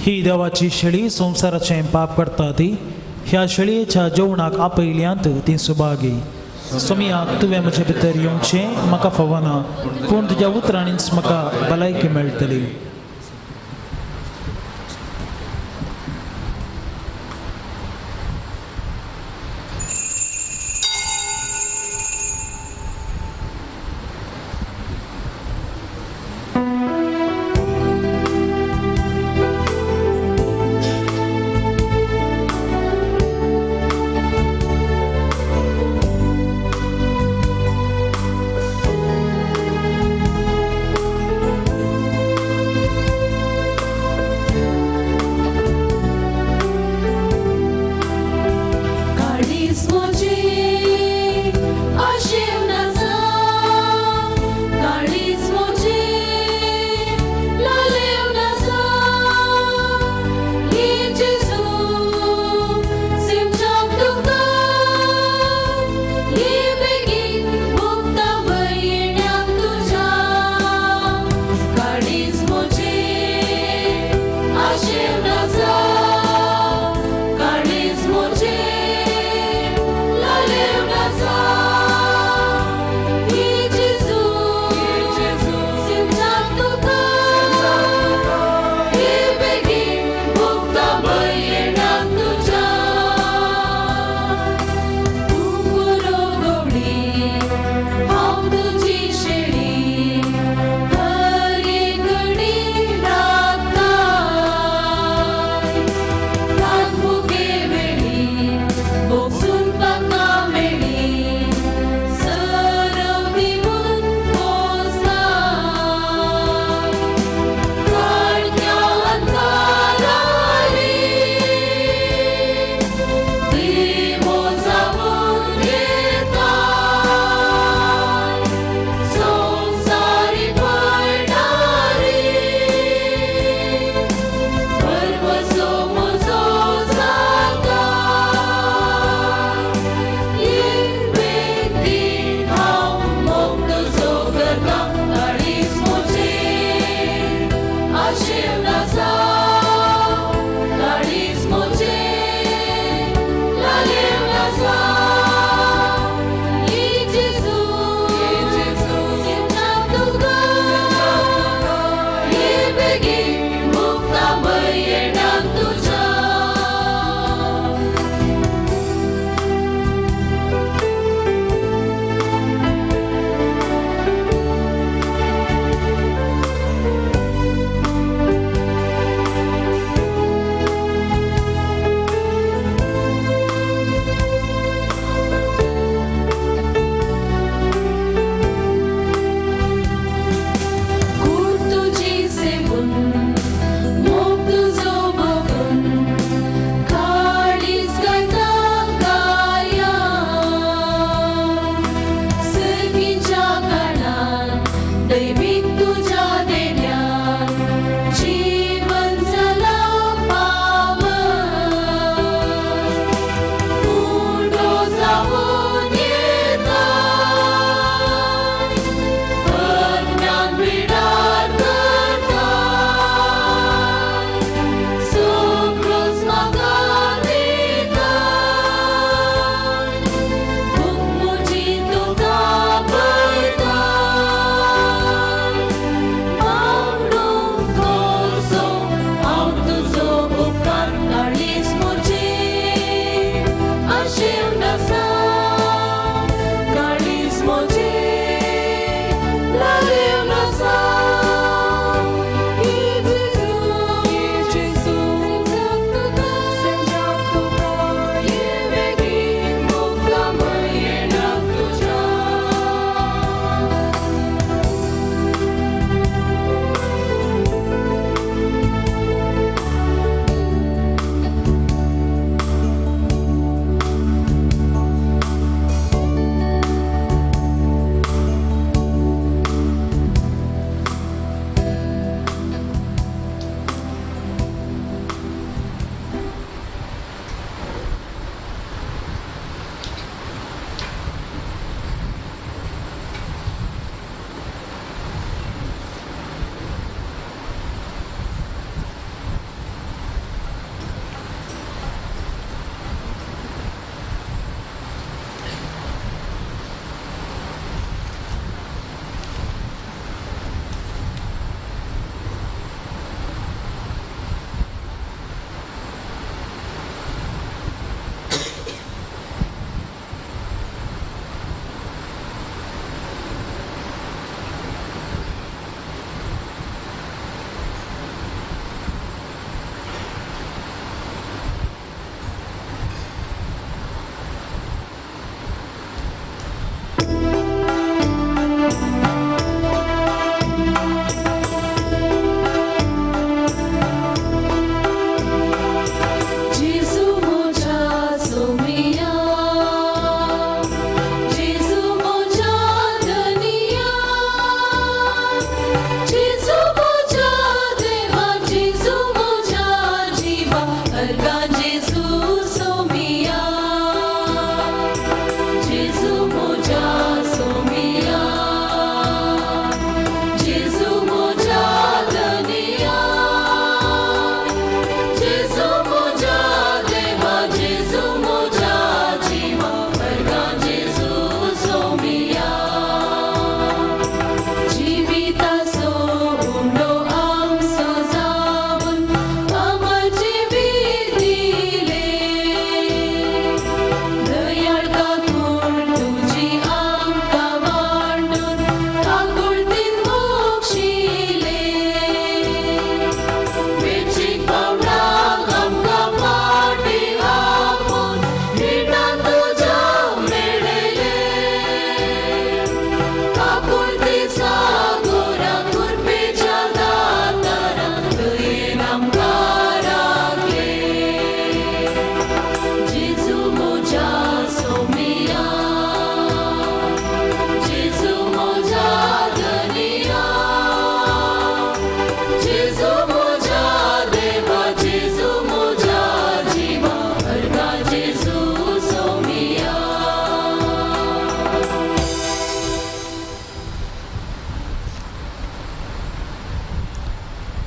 ही देवाची शेळी संवसाराचें पाप करता ती. ह्या शेळयेच्या जेवणाक आपयल्यांत ती सुभागी. समयाक तुवें म्हजे भितर येवचें म्हाका फावना, पूण तुज्या उतरांनीच म्हाका भलायकी मेळटली. दैविक तुझ्या देण्यात जीवन झाला पावन. उडो जाऊन येतात अज्ञान बिडार करतात सगळंच म्हाका दितात भूक म्हजी तुका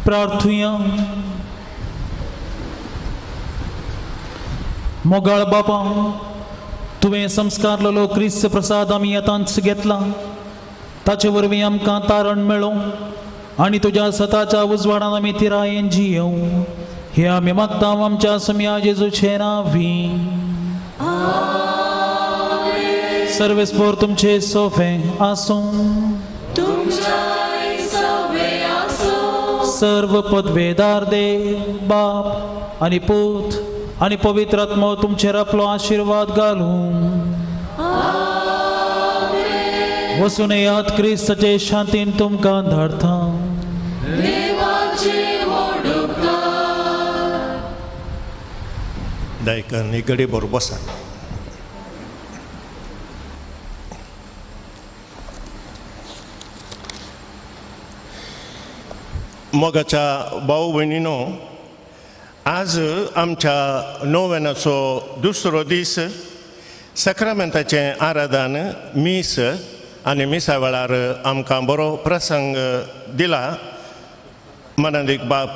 प्रार्थूया. मोगाळ बापा, तुवें संस्कारलेलो क्रिस्त प्रसाद आमी आतांच घेतला. ताचे वरवीं आमकां तारण मेळो आनी तुज्या सताच्या उजवाडान आमी तिरायेन जियेवं. हे आमी मागता आमच्या सम्या जेजूचे नांवी. सर्वेस्पोर तुमचे सोफे आसूं. सर्व पदवेदार देव बाप आनी पूत आनी पवित्र आत्मो तुमचेर आपलो आशीर्वाद घालूं. वसून येयात क्रिस्ताचे शांतीन तुमकां धाडटा. दायकन एक घडी बरोबर बसा. मोगाच्या भाऊ भयणीनो, आज आमच्या नोवेनाचो दुसरो दीस सक्रामेंताचें आराधन मीस आनी मिसा वेळार आमकां बरो प्रसंग दिला. मनादीक बाप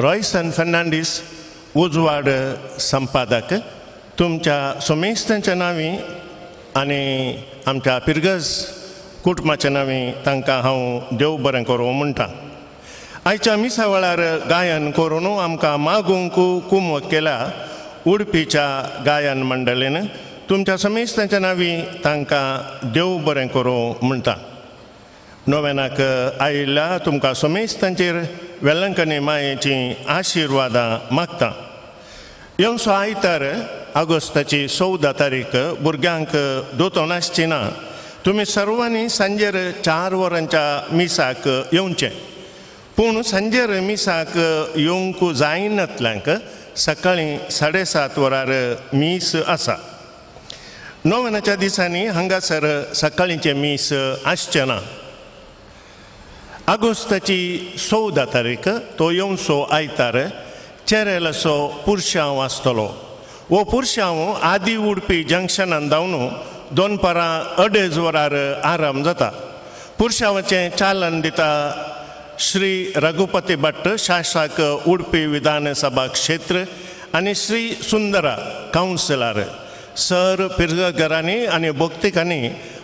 रॉयसन फर्नांडीस, उजवाड संपादक, तुमच्या सोमेस्तांच्या नांवी आनी आमच्या पिरगज कुटुंबाच्या नांवी तांकां हांव देव बरें करूं म्हणटा. आयच्या मिसा वेळार गायन करून आमकां मागूंक कुमक केल्या उडपीच्या गायन मंडळीन तुमच्या समेस्तांच्या नांवी तांकां देव बरें करूं म्हणटा. नोवेनाक आयिल्ल्या तुमकां समेस्तांचेर वेलंकनी मायेची आशिर्वादां मागता. येवसो आयतार ऑगस्टाची 14 तारीख भुरग्यांक दोतों नासची ना. तुमी सर्वांनी सांजेर 4 वरांच्या मिसाक येवचें. पूण सांजेर मिसाक येवंक जायनातल्यांक सकाळीं 7:30 वरार मीस आसा. नोवेनाच्या दिसांनी हांगासर सकाळींचें मीस आसचें ना. ऑगस्टाची 14 तारीख तो येवसो आयतार चेरेल असो पुरशांव आसतलो. वो पुरशांव आदी उडपी जंक्शनान धांवन दोनपारां 2:30 वरार आराम जाता. पुरशांवाचें चालन दिता श्री रघुपती भट्ट, शासक उडपी विधानसभा क्षेत्र, आनी श्री सुंदरा, कावन्सिलर. सर पिरगरांनी आनी भक्तिकांनी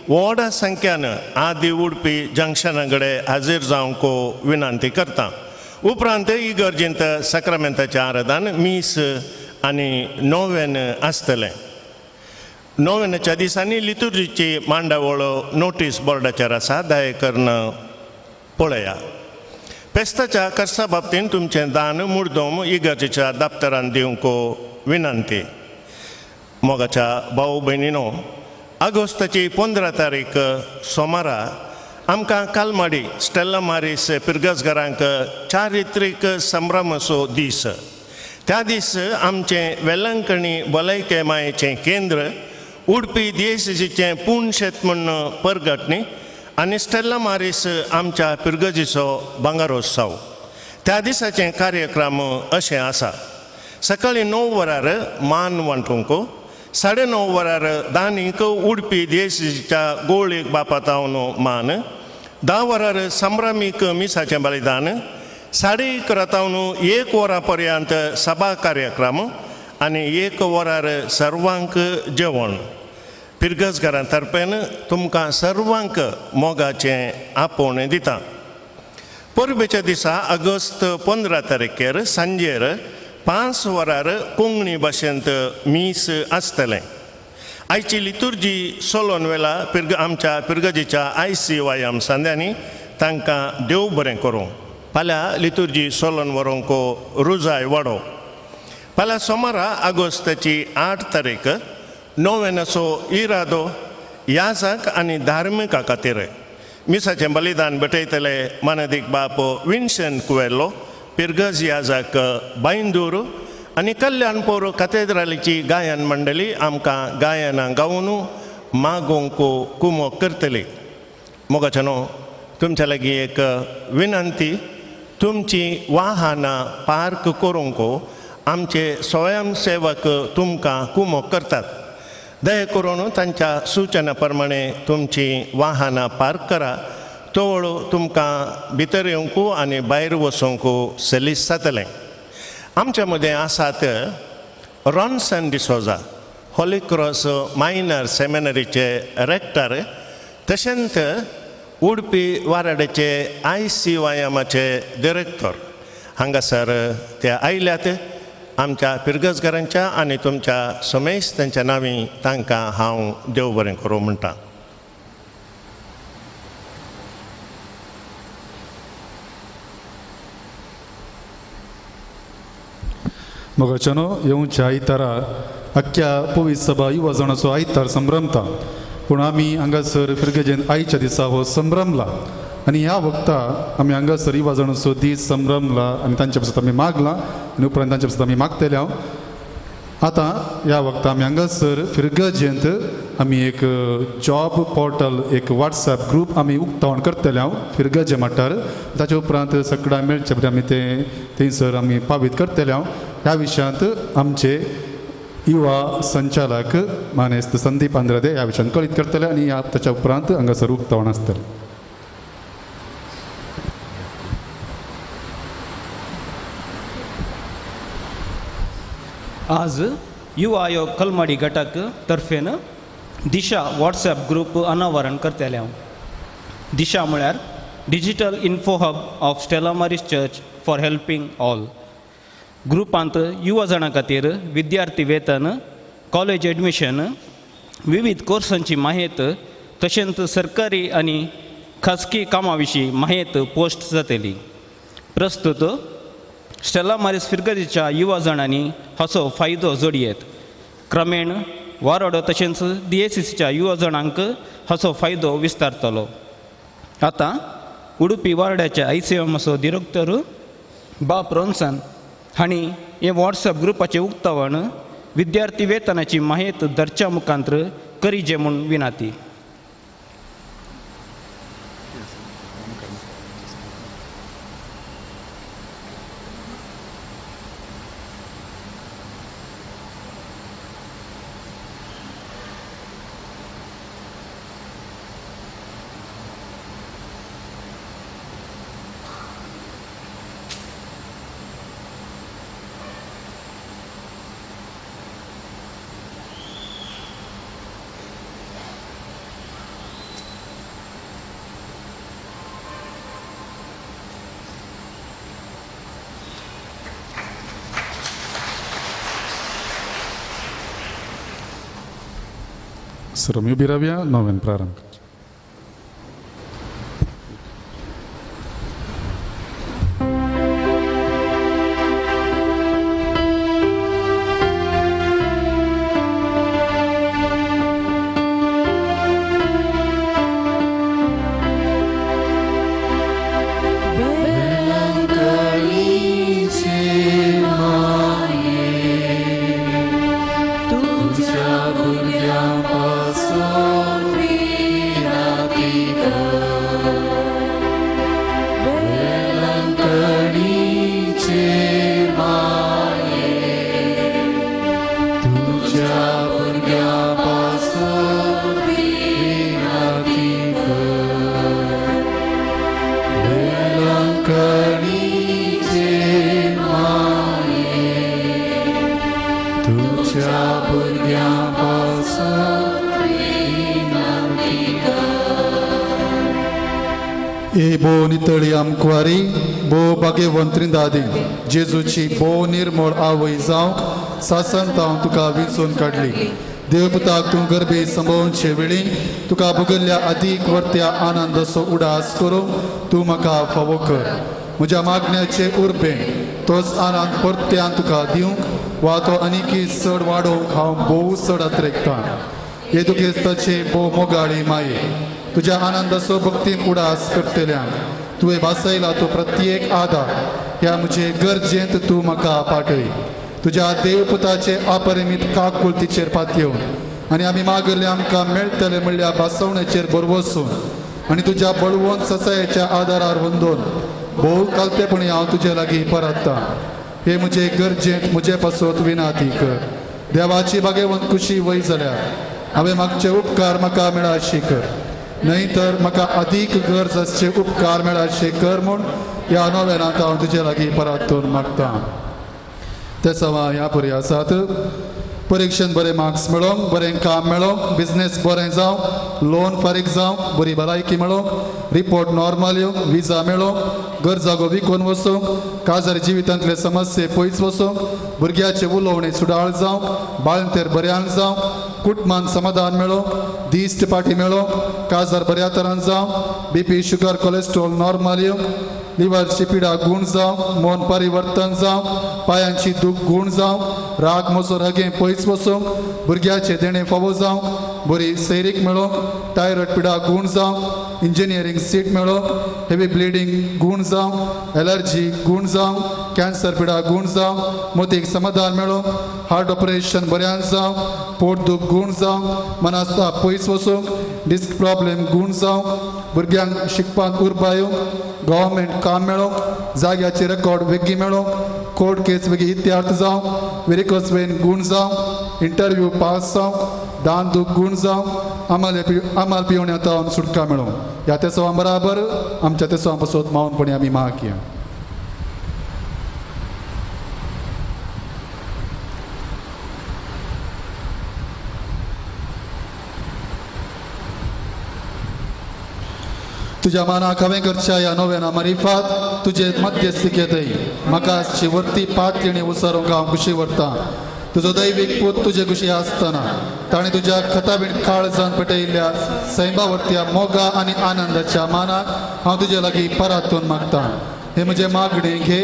व्हड संख्यान आदी उडपी जंक्शना कडेन हाजीर जावंक विनंती करता. उपरांत इगर्जेंत सक्रामेंताचें आराधन मीस आनी नोवेन आसतलें. नोवेनाच्या दिसांनी लितुर्जीची मांडावळ नोटीस बोर्डाचेर आसा, दयेकरून पळया. पेस्ताच्या खर्चा बाबतींत तुमचें दान मुर्दोम इगर्जेच्या दफ्तरान दिवंक विनंती. मोगाच्या भाऊ भयणीनो, ऑगस्टाची 15 तारीख सोमारा आमकां कालमाडी स्टेला मारीस पिरगजकारांक चारित्रीक संभ्रमाचो दीस. त्या दीस आमचें वेलंकणी भलायके मायेचें केंद्र, उडपी DSCचें पुणशेत म्हण परगटणी आनी स्टेला मारीस आमच्या पिरगजीचो भांगारोत्सव. त्या दिसाचे कार्यक्रम अशें आसा. सकाळीं 9 वरार मान वांटूंक, 9:30 वरार दानीक उडपी DSCच्या गोळीक बापातावन मान, 10 वरार संभ्रामीक मिसाचें बलिदान, 11:30 तावन 1 वरा पर्यंत सभा कार्यक्रम आनी 1 वरार सर्वांक जेवण. पिरगजकारां तर्फेन तुमकां सर्वांक मोगाचें आपोवणें दिता. परबेच्या दिसा ऑगस्ट 15 तारखेर सांजेर 5 वरार कोंकणी भाशेंत मीस आसतलें. आयची लितुर्जी सोलोन वेला आमच्या पिरगजीच्या ICYM सांद्यांनी तांकां देव बरें करूं. फाल्यां लितुर्जी सोलोन व्हरूंक रुजाय वाडो. फाल्यां सोमारा ऑगस्टाची 8 तारीख नोवेनाचो इरादो याजक आनी धार्मिका खातीर. मिसाचें बलिदान भेटयतले मानदीक बाप विन्सेंट कुवेल्लो, पिरगज याजक बायंदूर आनी कल्याणपूर कॅथेड्रलीची गायन मंडळी आमकां गायनां गावन मागोवंक कुमक करतली. मोगाचनो, तुमच्या लागीं एक विनंती. तुमची वाहनां पार्क करूंक आमचे स्वयंसेवक तुमकां कुमक करतात. दया करून तांच्या सुचना प्रमाणे तुमची वाहनां पार्क करा. तोवळ तुमकां भितर येवंक आनी भायर वचूंक सलीस जातलें. आमच्या मदें आसात रॉन्सन डिसोजा, हॉली क्रॉस मायनर सेमिनरीचे रेक्टर, तशेंच उडपी वाराड्याचे ICYMचे डिरेक्टर. हांगासर ते आयल्यात. आमच्या पिरगजकारांच्या आनी तुमच्या समेस्तांच्या नांवी तांकां हांव देव बरें करूं म्हणटा. मोगाचनो, येवच्या आयतारा अख्ख्या पवित्र सभा युवा जाणाचो आयतार संभ्रमता. पूण आमी हांगासर पिरगजेंत आयच्या दिसा हो संभ्रमला आनी ह्या वक्ता आमी हांगासर युवा जाणाचो दीस संभ्रमला आनी तांचे पासत आमी मागला आनी उपरांत तांचे पासत आमी मागतले. आतां ह्या वक्ता आमी हांगासर पिरगजेंत आमी एक जॉब पोर्टल एक व्हॉट्सॲप ग्रुप आमी उक्तावण करतले हांव फिरगजे मट्टार ताचे उपरांत सगळ्यां मेळचे बरें आमी ते थंयसर आमी पावीत करतले हांव ह्या विशयांत आमचे युवा संचालक मानेस्त संदीप आंद्रदे ह्या विशयान कळीत करतले आनी ताच्या उपरांत हांगासर उक्तावण आसतलें. आज युवा आयोग कलमाडी गटाक तर्फेन दिशा व्हॉट्सॲप ग्रुप अनावरण करतले हांव. दिशा म्हळ्यार digital info hub of Stella Maris church for helping all. ग्रुपांत युवा जाणां खातीर विद्यार्थी वेतन, कॉलेज एडमिशन, विविध कोर्सांची माहिती तशेंच सरकारी आनी खाजगी कामां विशीं माहिती पोस्ट जातली. प्रस्तुत स्टेला मारिस फिरगजेच्या युवा जाणांनी हाचो फायदो जोडयेत. क्रमेण वारोडो तशेंच DACCच्या युवा जाणांक हाचो फायदो विस्तारतलो. आतां उडुपी वार्डाच्या ICMचो डिरेक्टर बाब रोन्सन हांणी हे व्हॉट्सॲप ग्रुपाचें उक्तावण विद्यार्थी वेतनाची माहिती धरच्या मुखांत्र करीजे म्हूण विनंती. सर आमी उबी रावया नव्यान प्रारंभ. ए बो नितळी आमकुवारी बो भाग्यवंतरिंदादी जेजूची बो निर्मळ आवय जावंक सासंत हांव तुका विंचून काडली. देवपुताक तूं गर्भे संभोवचे वेळी तुका भुगल्ल्या अदीक वर्त्या आनंदाचो उडास करूंक तूं म्हाका फावो कर. म्हज्या मागण्याचे उर्बेन तोच आनंद परत्यान तुका दिवंक वा तो आनीकी चड वाडोवंक हांव भोव चड आत्रेकतां. हे दुखेस्ताचे भोव मोगाळी माये तुझ्या आनंदाचो भक्तीन उडास करतल्यान तुवें भासयला तो प्रत्येक आदार ह्या म्हजे गरजेंत तूं म्हाका पाठय. तुज्या देवपुताचे अपरिमीत काकुळतीचेर पातयेवन आनी आमी मागले आमकां मेळटले म्हणल्या भासवणेचेर बरवसून आनी तुज्या बळवंत ससायाच्या आदारार वंदोन भोव कालतेपणी हांव तुजे लागीं परततां. हे म्हजे गरजेंत म्हजे पासत विनाती कर. देवाची बागेवंत कुशी वय जाल्यार हांवें मागचे उपकार म्हाका मेळाशी कर. न्हय तर म्हाका अदीक गरज आसचे उपकार मेळाशी कर म्हूण ह्या नव्यानांत हांव तुजे लागीं परतून मागतां. ते सवा ह्या परी आसात. परीक्षेंत बरे मार्क्स मेळोवंक, बरें काम मेळोवंक, बिझनेस बरें जावंक, लोन फारीक जावंक, बरी भलायकी मेळोवंक, रिपोर्ट नॉर्मल येवंक, विजा मेळोवंक, गरजागो विकून वचूंक, काजार जिवितांतले समस्ये पयस वचूंक, भुरग्याचे उलोवणे सुडाळ जावंक, बाळंतेर बऱ्यान जावंक, कुटुंबान समाधान मेळोवंक, दिश्ट पाटी मेळोवंक, काजार बऱ्या तरान जावंक, BP शुगर कोलेस्ट्रॉल नॉर्मल येवंक, लिव्हरची पिडा गूण जावंक, मौन परिवर्तन जावंक, पायांची दूख गूण जावंक, राग मोसोर हगे पयस वचूंक, भुरग्याचे देणे फावो जावंक, बरी सैरीक मेळोवंक, थायरॉयड पिडा गूण जावंक, इंजिनियरींग सीट मेळोवंक, हेवी ब्लिडींग गूण जावंक, एलर्जी गूण जावंक, कॅन्सर पिडा गूण जावंक, मोतीक समाधान मेळोवंक, हार्ट ऑपरेशन बऱ्यान जावंक, पोटदुख गूण जावंक मनास्ता पयस वचूंक डिस्क प्रॉब्लेम गूण जावंक भुरग्यांक शिकपाक उर्बा येवंक गव्हर्मेंट काम मेळोवंक जाग्याचे रेकॉर्ड बेगी मेळोवंक कोर्ट केस बेगी इत्यार्थ जावंक वेरिकोस वेन गूण जावंक इंटरव्यू पास जावंक दान दूख गूण जावंक आमाल पिवण्यातावन सुटका मेळोवंक ह्या तेसवा बराबर आमच्या तेसवा पासत मावनपणी आमी मागया. तुझ्या मानाक हांवें करच्या ह्या नव्याना मारिफात तुजे मध्यस्थिकेतय म्हाका शिवर्ती पातयेणी उसारूंक हांव खुशी व्हरतां. तुजो दैवीक पूत तुजे कुशी आसतना ताणें तुज्या खताबीण काळजान पेटयल्ल्या सैमावर्त्या मोगा आनी आनंदाच्या मानाक हांव तुजे लागीं परातून मागतां. हे म्हजे मागणे घे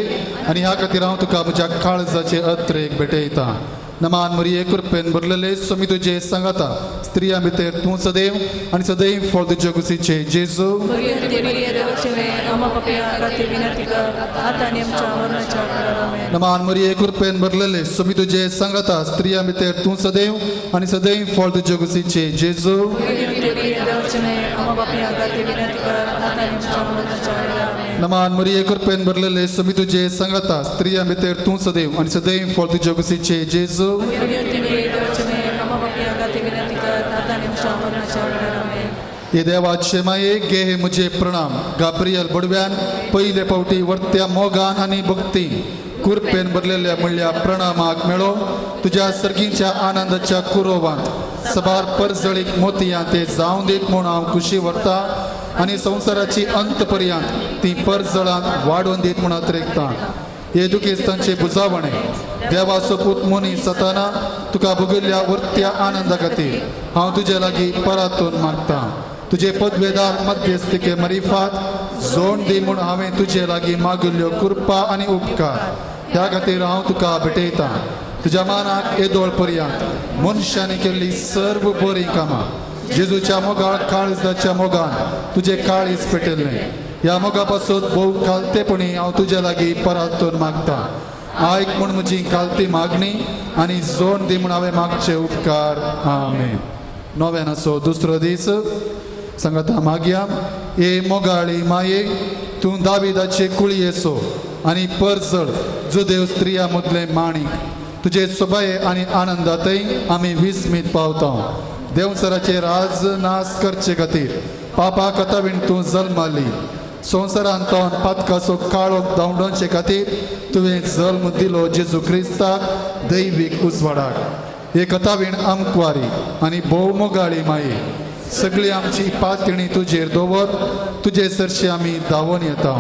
आनी ह्या खातीर हांव तुका म्हज्या काळजाचे अत्रेक भेटयतां. नमान मरिये कृपेन भरलेले सोमी तुजे सांगाता स्त्रियां भितर तूं सदैव आनी सदैव फळ तुज्या कुशीचे जेजू. नमान मरिये कृपेन भरलेले सोमी तुजे सांगाता स्त्रियां भितर तूं सदैव आनी सदैव फळ तुज्या कुशीचे जेजू. नमान मरिये कृपेन भरलेले सोमी तुजे सांगाता स्त्रियां भितर तूं सदैव आनी सदैव फळ तुज्या कुशीचे जेजू. हे देवाचे माये गे हे म्हजे प्रणाम. गाब्रियल बडव्यान पयले फावटी वर्त्या मोगान आनी भक्तीन कुरपेन भरलेल्या म्हणल्या प्रणामाक मेळो तुज्या सर्गीच्या आनंदाच्या कुरोवांत सबार परजळीक मोतयां ते जावं दीत म्हूण हांव खुशी व्हरतां आनी संवसाराची अंत पर्यंत ती परजळांत वाडोवन दीत म्हूण अत्रेकतां. हे दुखेस्तांचे बुजावणे देवाचो पूत मनीस जाताना तुका भोगिल्ल्या वर्त्या आनंदा खातीर हांव तुजे लागीं परातून मागतां. तुजे पदवेदार मध्यस्थिके मरिफात जोड दी म्हूण हांवें तुजे लागीं मागिल्ल्यो कृपा आनी उपकार ह्या खातीर हांव तुका भेटयतां. तुज्या मानाक येदोळ पर्यंत मनशांनी केल्ली सर्व बरीं कामां जेजूच्या मोगाळ काळजाच्या मोगान तुजे काळीज पेटयल्लें. ह्या मोगा पासून भोव कालतेपणी हांव तुजे लागीं परातून मागतां. आयक म्हूण म्हजी कालती मागणी आनी जोड दी म्हूण हांवें मागचे उपकार. आमेन. नव्यानाचो दुसरो दीस सांगाता मागया. ए मोगाळी माये तूं दाविदाचे कुळयेचो आनी परजळ जुदेव स्त्रिया मदले माणीक तुजे सोबाये आनी आनंदातय आमी विस्मीत पावता. देवसराचे राज नास करचे खातीर पापा कथावीण तूं जल्माली. संवसारांत तावन पातकाचो काळो धांवडोवचे खातीर तुवें जल्म दिलो जेजू क्रिस्ताक दैवीक उजवाडाक. हे कथावीण आमकवारी आनी भोव मोगाळी माये सगळी आमची पातयणी तुजेर दवर तुजे सरशी आमी धांवून येता.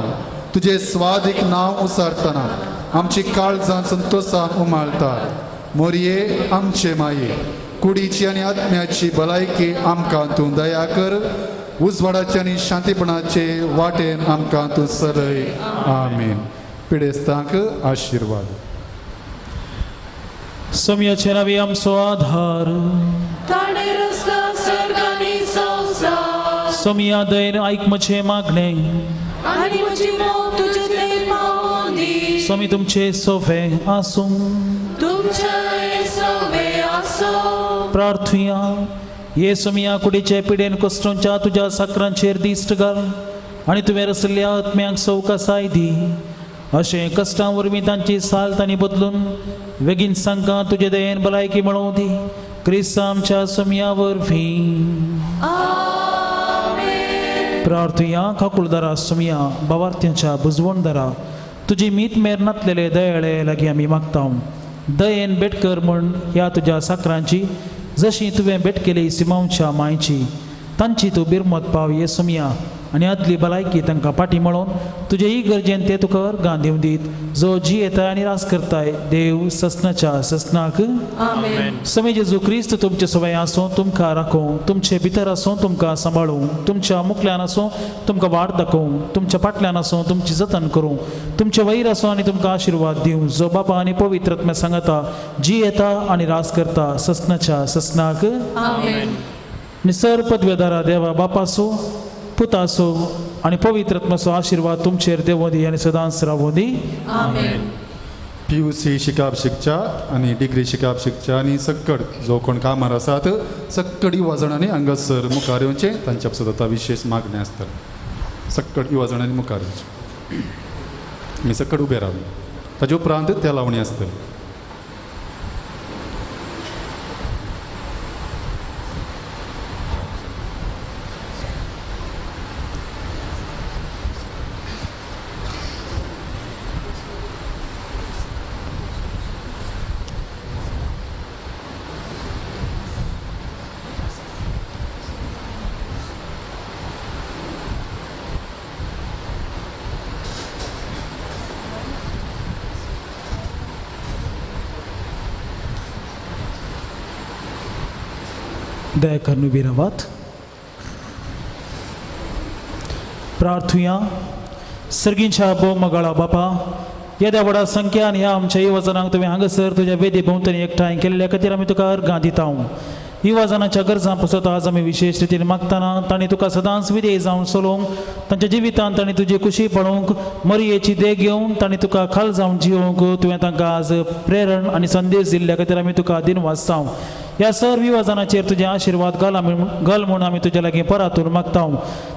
तुजे स्वादीक नांव उसारतना आमची काळजां संतोशान उमाळटा. मोरये आमचे माये कुडीची आनी आत्म्याची भलायकी आमकां तूं दया कर. उजवाडाचे आनी शांतीपणाचे वाटेन आमकां तूं चलय. आमेन. पिडेस्तांक आशिर्वाद. सोम्याचे नावी आमचो आधार सोमिया दयेन आयक म्हजे मागणे सोमी तुमचे सोवे आसूं प्रार्थुया. ये सोमिया कुडीचे पिडेन कश्टांच्या तुज्या साकरांचेर दिश्ट घाल आनी तुवें रचल्ल्या आत्म्यांक सवकासाय दी. अशें कश्टां वरवीं तांची साल तांणी बदलून बेगीन सांगा तुजे दयेन भलायकी मेळोवं दी. क्रिस्ता आमच्या सोमिया वरवीं. प्रार्थुया. काकुळदारा सोमिया भावार्थ्यांच्या बुजवणदारा तुजी मीत मेर नातलेले दयाळे लागीं आमी मागता. दयेन भेट कर म्हूण ह्या तुज्या साकरांची जशी तुवें भेट केली सिमांच्या मायची तांची तूं बिरमत पाव ये सोमिया आनी आदली भलायकी तांकां फाटी मळोवन तुजे ही गरजेन ते तुका अर्गां दिवं दीत जो जी येताय आनी रास करताय देव ससनाच्या ससनाक. सोमी जेजू क्रिस्त तुमचे सवय आसूं तुमकां राखूं तुमचे भितर आसूं तुमकां सांबाळूं तुमच्या मुखल्यान आसूं तुमकां वाड दाखोवं तुमच्या फाटल्यान आसूं तुमची जतन करूं तुमचे वयर आसूं आनी तुमकां आशिर्वाद दिवं जो बापा आनी पवित्र आत्म्या सांगता जी येता आनी रास करता ससनाच्या ससनाक. निसर पदवेदारा देवा बापासो पुतासो आनी पवित्र आत्म्याचो आशिर्वाद तुमचेर देवों दी आनी सदांच रावों दी. PUC शिकाप शिकच्या आणि डिग्री शिकाप शिकच्या आणि सक्कड जो कोण कामार आसात सक्कड युवा जाणांनी हांगासर मुखार येवचें तांच्या सुद्दां विशेष मागणी आसतली सक्कड युवा जाणांनी मुखार येवचें आमी सक्कड उबे रावले ताजे उपरांत त्या लावणी आसतली दया करनु बिरावात प्रार्थुया सर्गींच्या बो मगाळा बापा येद्या व्हडा संख्यान ह्या आमच्या युवजनांक तुवें हांगासर तुज्या वेदी भोंवतणी एकठांय केल्ल्या खातीर आमी तुका अर्गां दिता युवजनांच्या गरजां पसत आज आमी विशेष रितीन मागतना तांणी तुका सदांच विधेय जावन चलोवंक तांच्या जिवितांत तांणी तुजी खुशी पळोवंक मरयेची देख घेवन तांणी तुका खाल जावन जिवोवंक तुवें तांकां आज प्रेरण आनी संदेश दिल्ल्या खातीर आमी तुका दिनवाद जावं ह्या सर्व युवजनांचेर तुजे आशिर्वाद घाल म्हूण आमी तुजे लागीं परातून मागता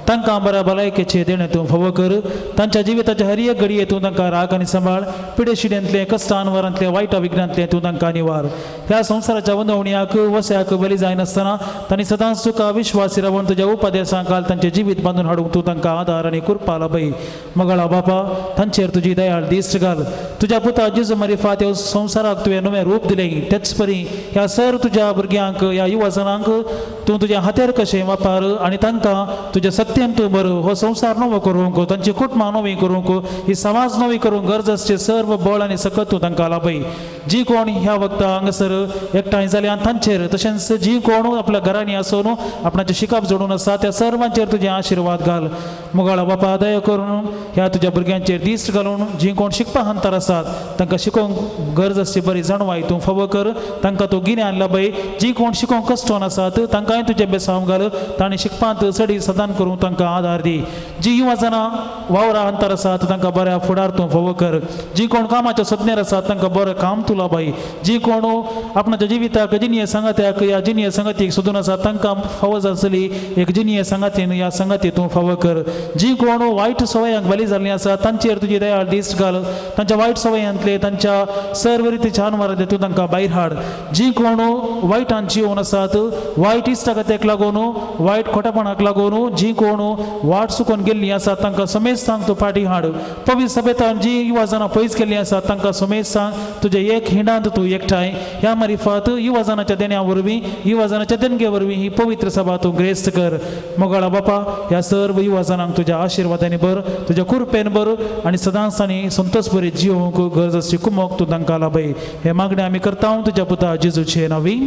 तांकां बऱ्या भलायकेचे देणे तूं फावो कर तांच्या जिविताच्या हर एक घडये तूं तांकां राग आनी सांबाळ पिडेशिड्यांतले कश्टान वरांतले वायटा विघ्नांतले तूं तांकां निवार ह्या संवसाराच्या वंदवण्याक वस्याक बली जायनासतना तांणी सदांच तुका विश्वासी रावून तुज्या उपदेशां घाल तांचें जिवीत बांदून हाडूंक तूं तांकां आदार आनी कृपा लाभय मगाळा बापा तांचेर तुजी दयाळ दिश्ट घाल तुज्या पुता जेजू मरिफात ह्या संवसाराक तुवें नवें रूप दिलें तेच परी ह्या सर तुज्या भुरग्यांक ह्या युवजनांक तूं तुज्या हात्यार कशें वापर आनी तांकां तुज्या सत्यान तूं बर हो संवसार नवो करूंक तांची कुटुंबां नवी करूंक ही समाज नवी करूंक गरजेचें सर्व बळ आनी सकत तूं तांकां लाभय जी कोण ह्या वक्ता हांगासर एकठांय जाल्या तांचेर तशेंच जी कोण आपल्या घरांनी आसून आपणाचें शिकाप जोडून आसा त्या सर्वांचेर तुजें आशिर्वाद घाल मुगाळा बापा दया करून ह्या तुज्या भुरग्यांचेर दिश्ट घालून जी कोण शिकपा अंतर आसात तांकां शिकोवंक गरज आसची बरी जाणवाय तूं फावो कर तांकां तूं गिन्यान लाभय जी कोण शिकोवंक कश्टोन आसात तांकांय तुजें बेसांव घाल तांणी शिकपांत चडी सदान करूंक तांकां आदार दी जी युवजनां वावरां अंतर आसात तांकां बऱ्या फुडार तूं फावो कर जी कोण कामाच्या सज्ञार आसात तांकां बरें काम तूं लाभय जी कोण आपणाच्या जिविताक जिनिये संगात्याक ह्या जिनिये संगतीक सोदून आसात तांकां फावो जातली एक जिनिये संगातीन ह्या संगाती तूं फावो कर जी कोण वायट सवयांक बली जाल्लीं आसात तांचेर तुजी दयाळ दिश्ट घाल तांच्या वायट सवयांतले तांच्या सर्व रितीच्या अनवरांतले तूं तांकां भायर हाड जी कोण वायटान जिवन आसात वायट इश्टागत्याक लागून वायट खोटेपणाक लागून जी कोण वाट चुकोवन गेल्लीं आसात तांकां समेज सांग तूं फाटीं हाड पवित्र सभेतान जी युवजनां पयस केल्लीं आसात तांकां समेज सांग तुजे एक हिंडांत तूं एकठांय ह्या मारिफात युवजनाच्या देण्या वरवीं युवजनाच्या देणगे वरवीं ही पवित्र सभा तूं ग्रेस्त कर मोगाळा बापा ह्या सर्व युवजनांक तुज्या आशिर्वादांनी बर तुज्या कृपेन बर आनी सदांच तांणी संतोष बरी जिवंक गरज आसची कुमोक तूं तांकां लाभय हे मागणे आमी करता तुज्या पुता जेजूचे नांवी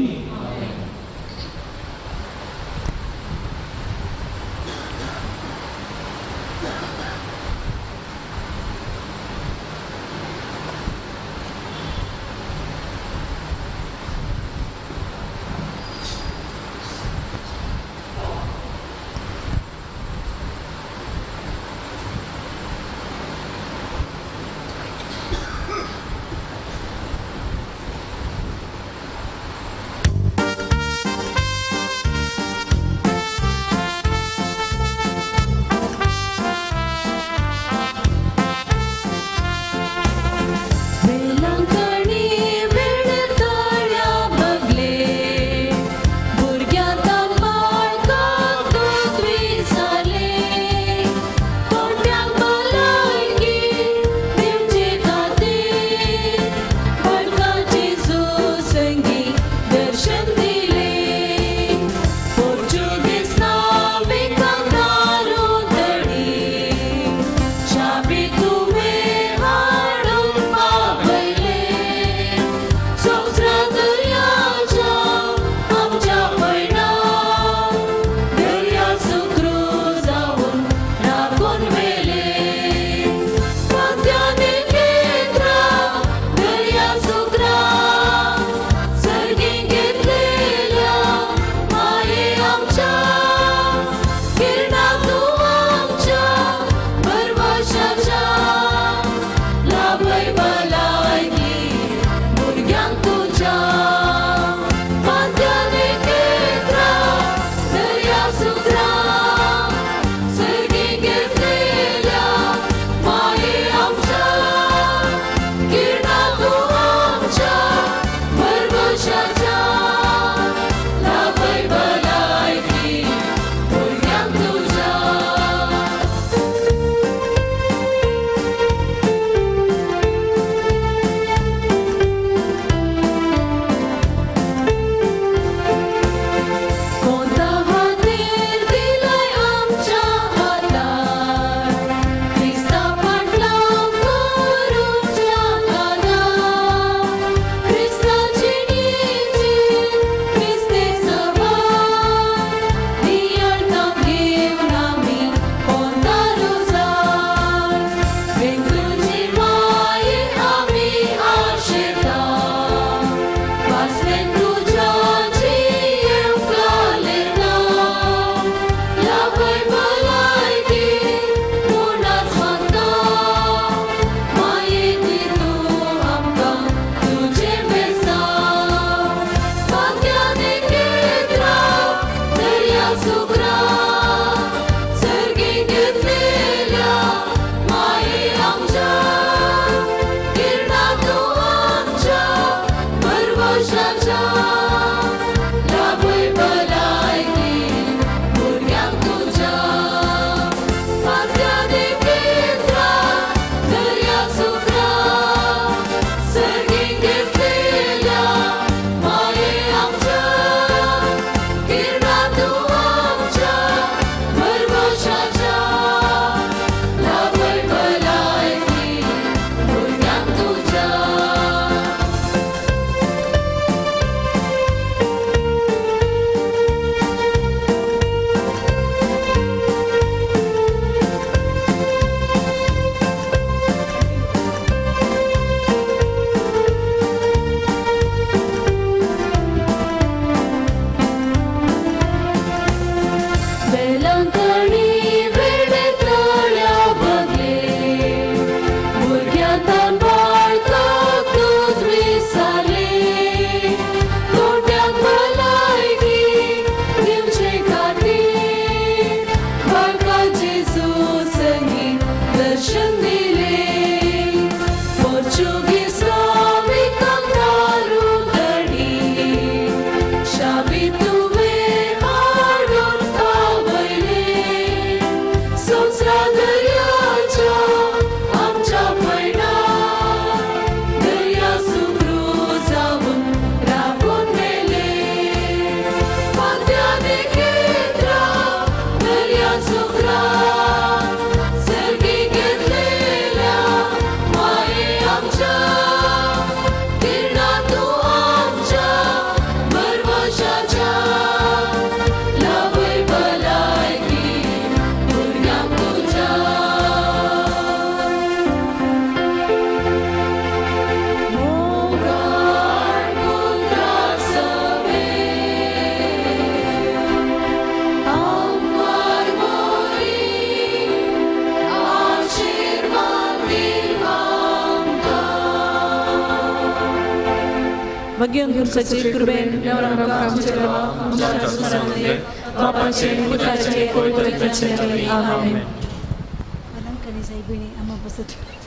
भगवान पुरुषाचे कृपेन देवान आमकां आमचे देवा आमच्या स्मरणांतले पापाचे पुत्राचे पवित्राचे आमेन.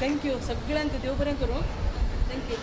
थँक्यू सगळ्यांक देव बरें करूं. थँक्यू.